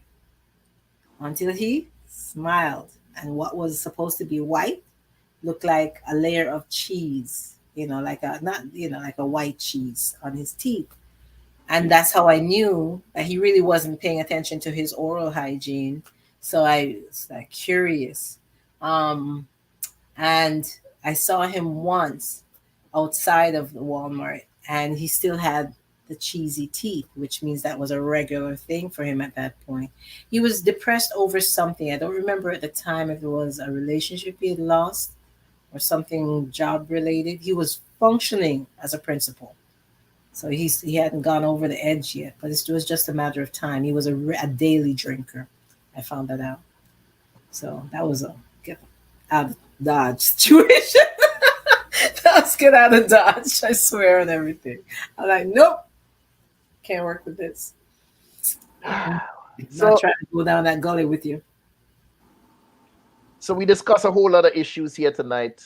until he smiled, and what was supposed to be white looked like a layer of cheese, like a white cheese on his teeth. And that's how I knew that he really wasn't paying attention to his oral hygiene. So I was like curious. And I saw him once outside of the Walmart, and he still had the cheesy teeth, which means that was a regular thing for him at that point. He was depressed over something. I don't remember at the time if it was a relationship he had lost or something job related. He was functioning as a principal. So he hadn't gone over the edge yet, but it was just a matter of time. He was a daily drinker. I found that out. So that was a get out of Dodge situation. Let's get out of Dodge. I swear on everything. I'm like, nope, can't work with this. Not trying to go down that gully with you. So we discuss a whole lot of issues here tonight.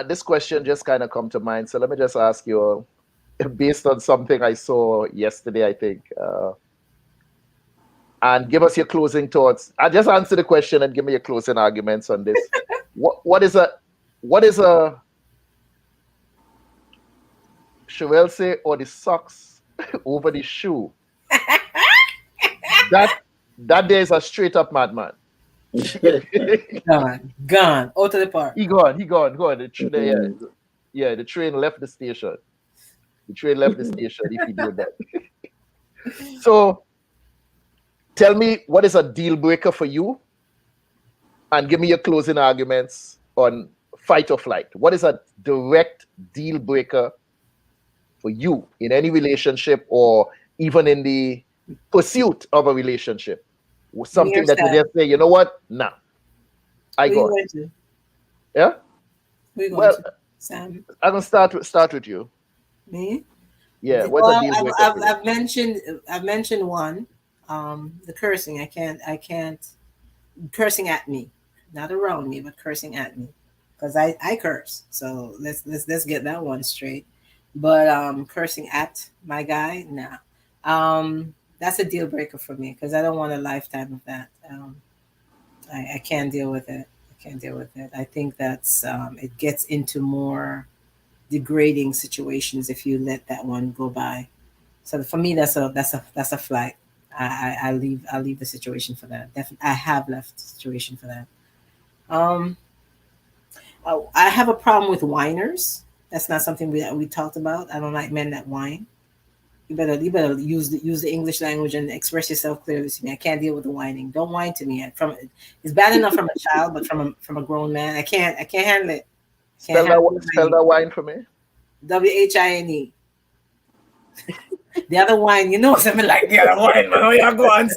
This question just kind of come to mind. So let me just ask you all, based on something I saw yesterday, I think, and give us your closing thoughts. I just answer the question and give me your closing arguments on this. What is a Chevelle say, or the socks over the shoe? that there is a straight up madman. Gone out of the park. He gone. The train left the station. If he did that. So tell me, what is a deal breaker for you? And give me your closing arguments on fight or flight. What is a direct deal breaker for you in any relationship or even in the pursuit of a relationship? Something that you just say, you know what? Nah. I go. Yeah? Well, Sam? I'm gonna start with you. Me? Yeah. Well, I've mentioned one. The cursing. I can't cursing at me. Not around me, but cursing at me. Because I curse. So let's get that one straight. But cursing at my guy, nah. That's a deal breaker for me because I don't want a lifetime of that. I can't deal with it. I think that's it gets into more degrading situations if you let that one go by. So for me, that's a flight. I leave the situation for that. Definitely, I have left the situation for that. I have a problem with whiners. That's not something we talked about. I don't like men that whine. You better use the English language and express yourself clearly to me. I can't deal with the whining. Don't whine to me. It's bad enough from a child, but from a grown man, I can't handle it. Spell that whine for me. WHINE. The other wine, something like the other wine, man. Oh, yeah, go on,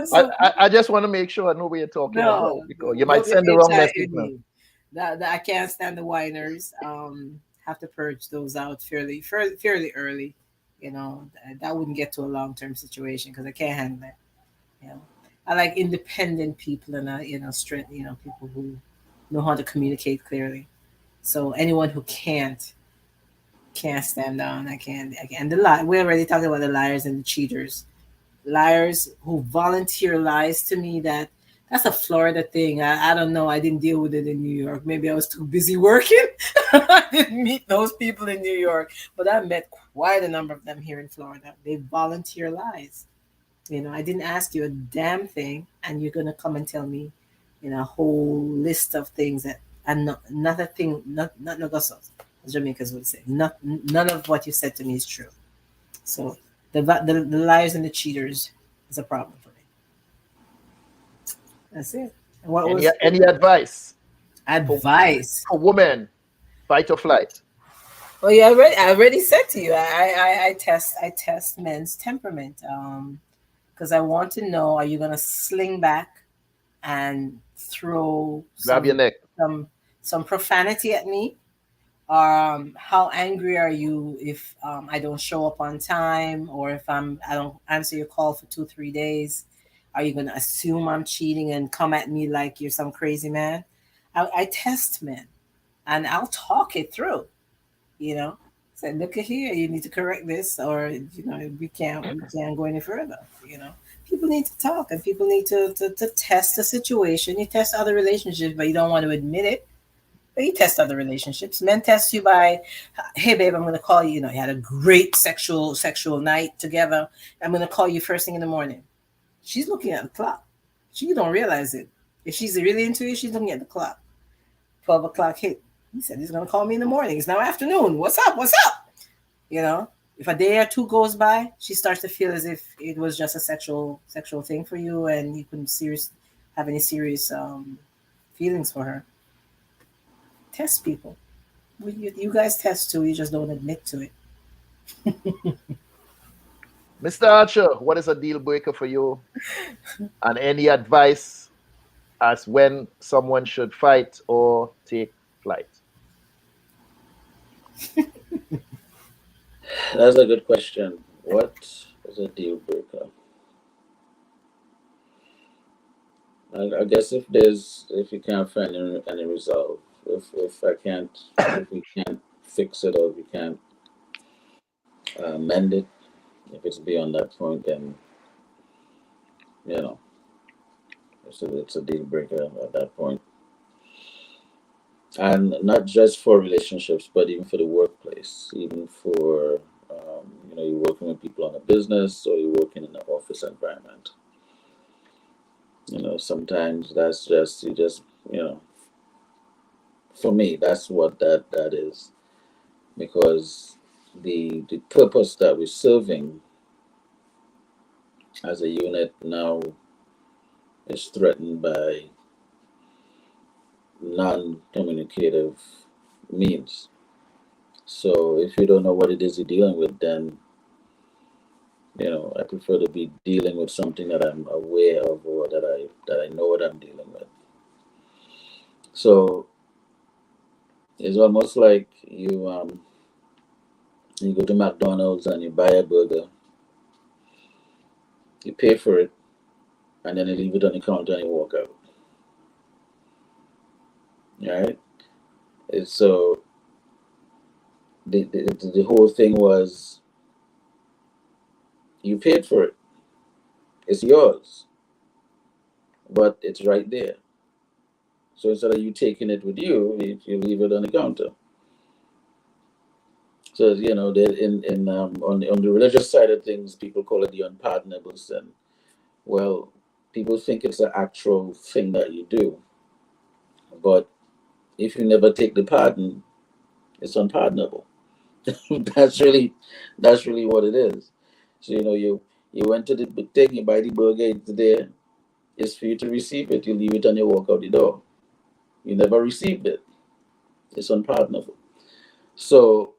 so. I just want to make sure I know what you're talking about because you might send the wrong message. I can't stand the whiners. Have to purge those out fairly early. That wouldn't get to a long-term situation because I can't handle it. I like independent people and strength. People who know how to communicate clearly. So anyone who can't stand down. I can't. And we're already talking about the liars and the cheaters. Liars who volunteer lies to me. That's a Florida thing. I don't know. I didn't deal with it in New York. Maybe I was too busy working. I didn't meet those people in New York. But I met quite a number of them here in Florida. They volunteer lies. I didn't ask you a damn thing, and you're going to come and tell me, a whole list of things that and another thing, not negocios, as Jamaicans would say. None of what you said to me is true. So the liars and the cheaters is a problem for me. That's it. Any advice? Advice for women, fight or flight? Well, yeah, I already said to you, I test men's temperament because I want to know: are you gonna sling back and grab your neck, some profanity at me? How angry are you if I don't show up on time, or if I don't answer your call for 2-3 days? Are you going to assume I'm cheating and come at me like you're some crazy man? I test men, and I'll talk it through. Say, look at here, you need to correct this, or we can't go any further. People need to talk, and people need to test the situation. You test other relationships, but you don't want to admit it. But you test other relationships. Men test you by, hey babe, I'm going to call you. You had a great sexual night together. I'm going to call you first thing in the morning. She's looking at the clock. She don't realize it. If she's really into you, she's looking at the clock. 12 o'clock hit. He said he's gonna call me in the morning. It's now afternoon. What's up? What's up? You know, if a day or two goes by, she starts to feel as if it was just a sexual thing for you, and you couldn't have any serious feelings for her. Test people. You guys test too. You just don't admit to it. Mr. Archer, what is a deal breaker for you? And any advice as when someone should fight or take flight? That's a good question. What is a deal breaker? I guess if you can't find any resolve, if we can't fix it or we can't mend it, if it's beyond that point, then it's a deal breaker at that point. And not just for relationships, but even for the workplace, even for you're working with people on a business or you're working in an office environment. Sometimes that's just for me, that's what that is, because the purpose that we're serving as a unit now is threatened by non-communicative means. So if you don't know what it is you're dealing with, then I prefer to be dealing with something that I'm aware of or that I know what I'm dealing with. So it's almost like you go to McDonald's and you buy a burger, you pay for it, and then you leave it on the counter and you walk out. Right? So the whole thing was you paid for it. It's yours, but it's right there. So instead of you taking it with you, you leave it on the counter. So on the religious side of things, people call it the unpardonable sin. Well, people think it's an actual thing that you do, but if you never take the pardon, it's unpardonable. that's really what it is. So you went to the thing, you buy the burger, it's there. It's for you to receive it. You leave it and you walk out the door. You never received it. It's unpardonable. So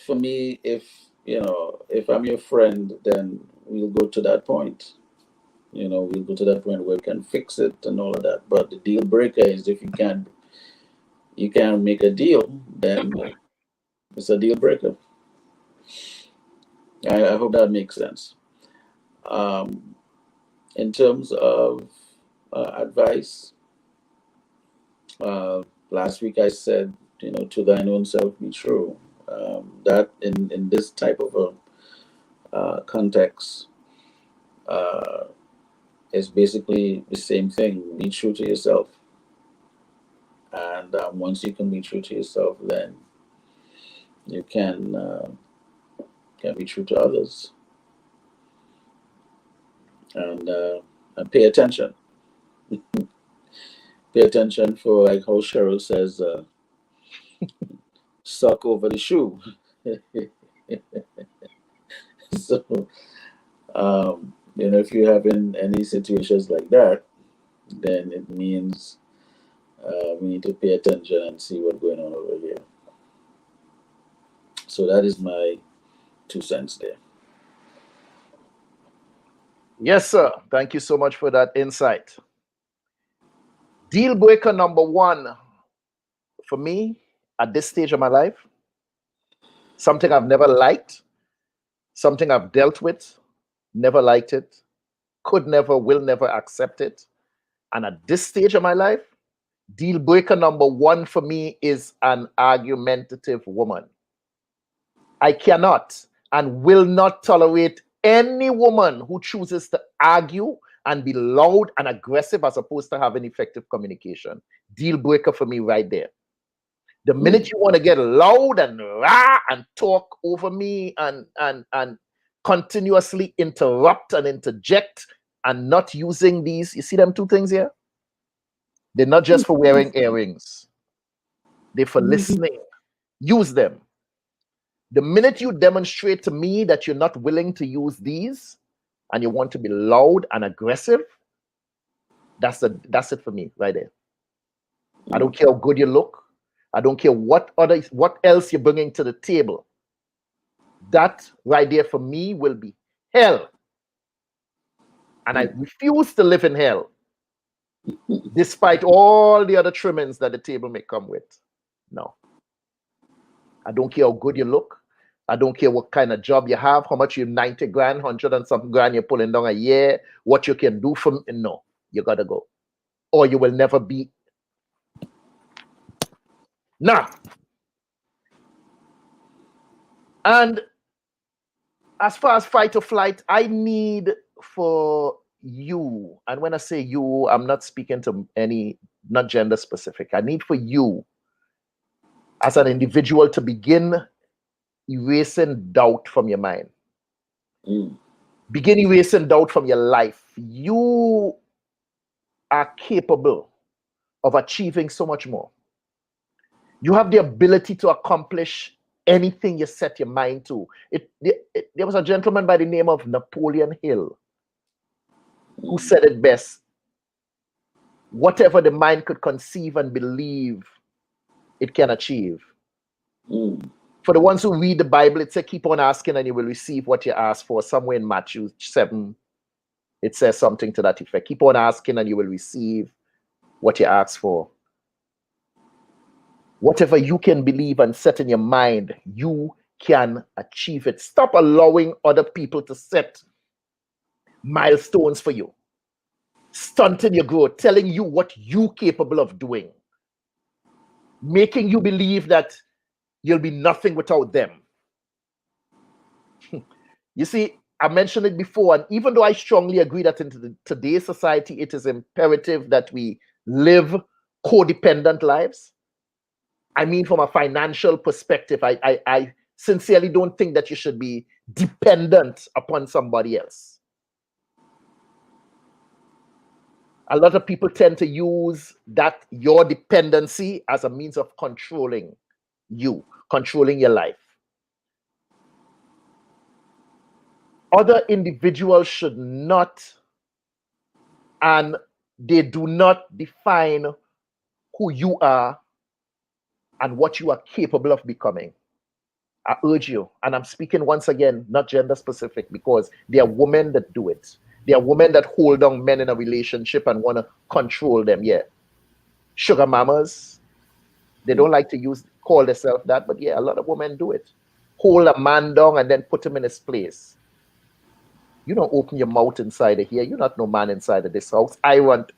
for me, if I'm your friend, then we'll go to that point. We'll go to that point where we can fix it and all of that. But the deal breaker is if you can't make a deal, then it's a deal breaker. I hope that makes sense. In terms of advice, last week I said, to thine own self be true. That in this type of a context is basically the same thing. Be true to yourself, and once you can be true to yourself, then you can be true to others, and pay attention. Pay attention for, like how Cheryl says, suck over the shoe. So, if you're having any situations like that, then it means we need to pay attention and see what's going on over here. So that is my 2 cents there. Yes, sir. Thank you so much for that insight. Deal breaker number 1 for me at this stage of my life, something I've never liked, something I've dealt with, never liked it, could never, will never accept it. And at this stage of my life, deal breaker number 1 for me is an argumentative woman. I cannot and will not tolerate any woman who chooses to argue and be loud and aggressive as opposed to having effective communication. Deal breaker for me right there. The minute you want to get loud and rah and talk over me and continuously interrupt and interject and not using these, you see them 2 things here? They're not just for wearing earrings. They're for listening. Use them. The minute you demonstrate to me that you're not willing to use these and you want to be loud and aggressive, that's it for me right there. I don't care how good you look. I don't care what else you're bringing to the table. That right there for me will be hell. And I refuse to live in hell, despite all the other trimmings that the table may come with. No. I don't care how good you look. I don't care what kind of job you have, how much you 90 grand, 100 and something grand you're pulling down a year, what you can do for me. No, you gotta go. Or you will never be. Nah. And as far as fight or flight, I need for you, and when I say you, I'm not speaking to any, not gender specific. I need for you as an individual to begin erasing doubt from your mind. Begin erasing doubt from your life. You are capable of achieving so much more. You have the ability to accomplish anything you set your mind to. There was a gentleman by the name of Napoleon Hill who said it best. Whatever the mind could conceive and believe, it can achieve. For the ones who read the Bible, it says, keep on asking and you will receive what you ask for. Somewhere in Matthew 7, it says something to that effect. Keep on asking and you will receive what you ask for. Whatever you can believe and set in your mind, you can achieve it. Stop allowing other people to set milestones for you, stunting your growth, telling you what you're capable of doing, making you believe that you'll be nothing without them. You see, I mentioned it before, and even though I strongly agree that in today's society, it is imperative that we live codependent lives. I mean, from a financial perspective, I sincerely don't think that you should be dependent upon somebody else. A lot of people tend to use that, your dependency, as a means of controlling you, controlling your life. Other individuals should not, and they do not define who you are and what you are capable of becoming. I urge you, and I'm speaking once again, not gender specific, because there are women that do it. There are women that hold on men in a relationship and want to control them. Yeah. Sugar mamas. They don't like to call themselves that, but yeah, a lot of women do it. Hold a man down and then put him in his place. You don't open your mouth inside of here. You're not no man inside of this house.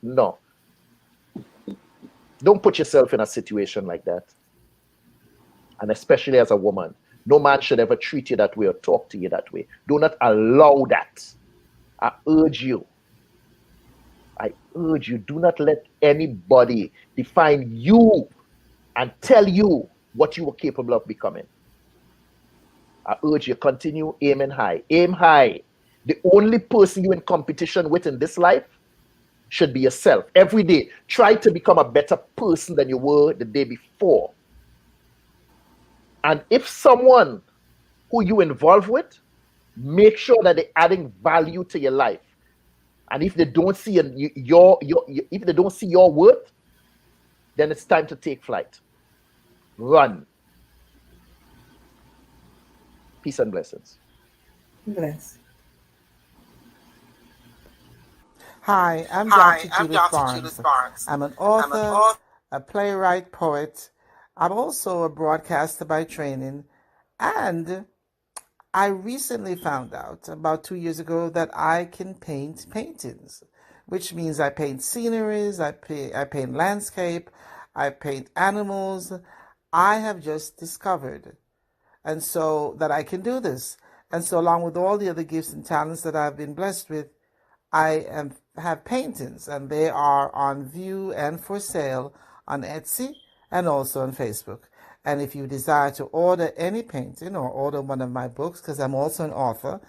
No. Don't put yourself in a situation like that. And especially as a woman, no man should ever treat you that way or talk to you that way. Do not allow that. I urge you, do not let anybody define you and tell you what you are capable of becoming. I urge you, continue aiming high. Aim high. The only person you're in competition with in this life should be yourself. Every day, try to become a better person than you were the day before. And if someone who you involve with, make sure that they're adding value to your life. And if they don't see if they don't see your worth, then it's time to take flight. Run. Peace and blessings. Bless. Hi, I'm Dr. Judith Barnes. I'm an author, a playwright, poet. I'm also a broadcaster by training, and I recently found out about 2 years ago that I can paint paintings, which means I paint sceneries, I paint landscape, I paint animals. I have just discovered, and so that I can do this. And so along with all the other gifts and talents that I've been blessed with, I have paintings, and they are on view and for sale on Etsy and also on Facebook. And if you desire to order any painting or order one of my books, because I'm also an author,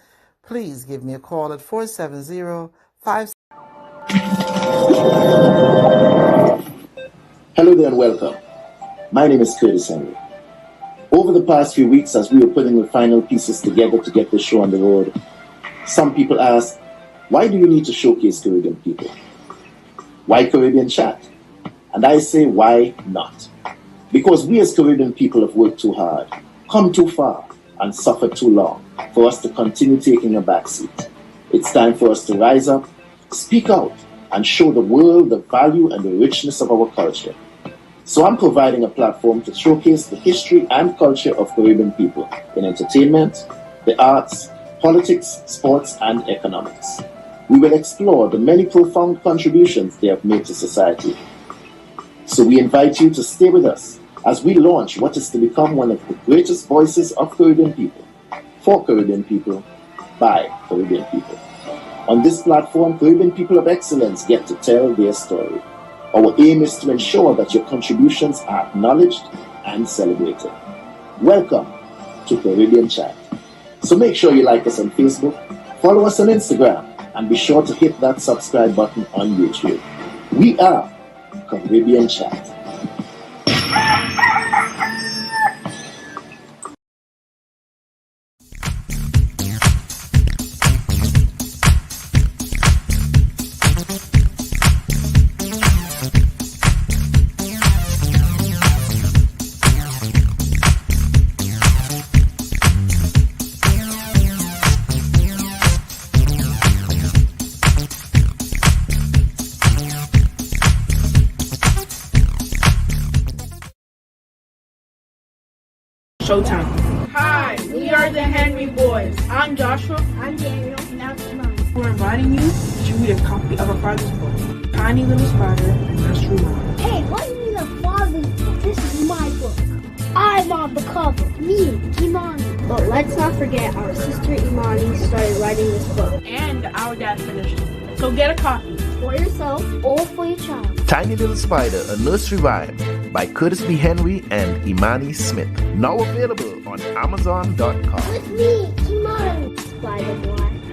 please give me a call at 470-5... Hello there and welcome. My name is Curtis Henry. Over the past few weeks, as we were putting the final pieces together to get this show on the road, some people asked, why do you need to showcase Caribbean people? Why Caribbean Chat? And I say, why not? Because we as Caribbean people have worked too hard, come too far, and suffered too long for us to continue taking a backseat. It's time for us to rise up, speak out, and show the world the value and the richness of our culture. So I'm providing a platform to showcase the history and culture of Caribbean people in entertainment, the arts, politics, sports, and economics. We will explore the many profound contributions they have made to society. So we invite you to stay with us as we launch what is to become one of the greatest voices of Caribbean people, for Caribbean people, by Caribbean people. On this platform, Caribbean people of excellence get to tell their story. Our aim is to ensure that your contributions are acknowledged and celebrated. Welcome to Caribbean Chat. So make sure you like us on Facebook, follow us on Instagram, and be sure to hit that subscribe button on YouTube. We are Caribbean Chat. Showtime. Hi, we are the Henry Boys. I'm Joshua. I'm Daniel. Now it's Mom. We're inviting you to read a copy of our father's book, Tiny Little Spider and Nursery Rhyme. Hey, what do you mean a father's book? This is my book. I'm on the cover. Me, Imani. But let's not forget our sister Imani started writing this book. And our dad finished it. So get a copy. For yourself or for your child. Tiny Little Spider, a nursery rhyme by Curtis B. Henry and Imani Smith. Now available on Amazon.com. With me, Imani. Spider Boy.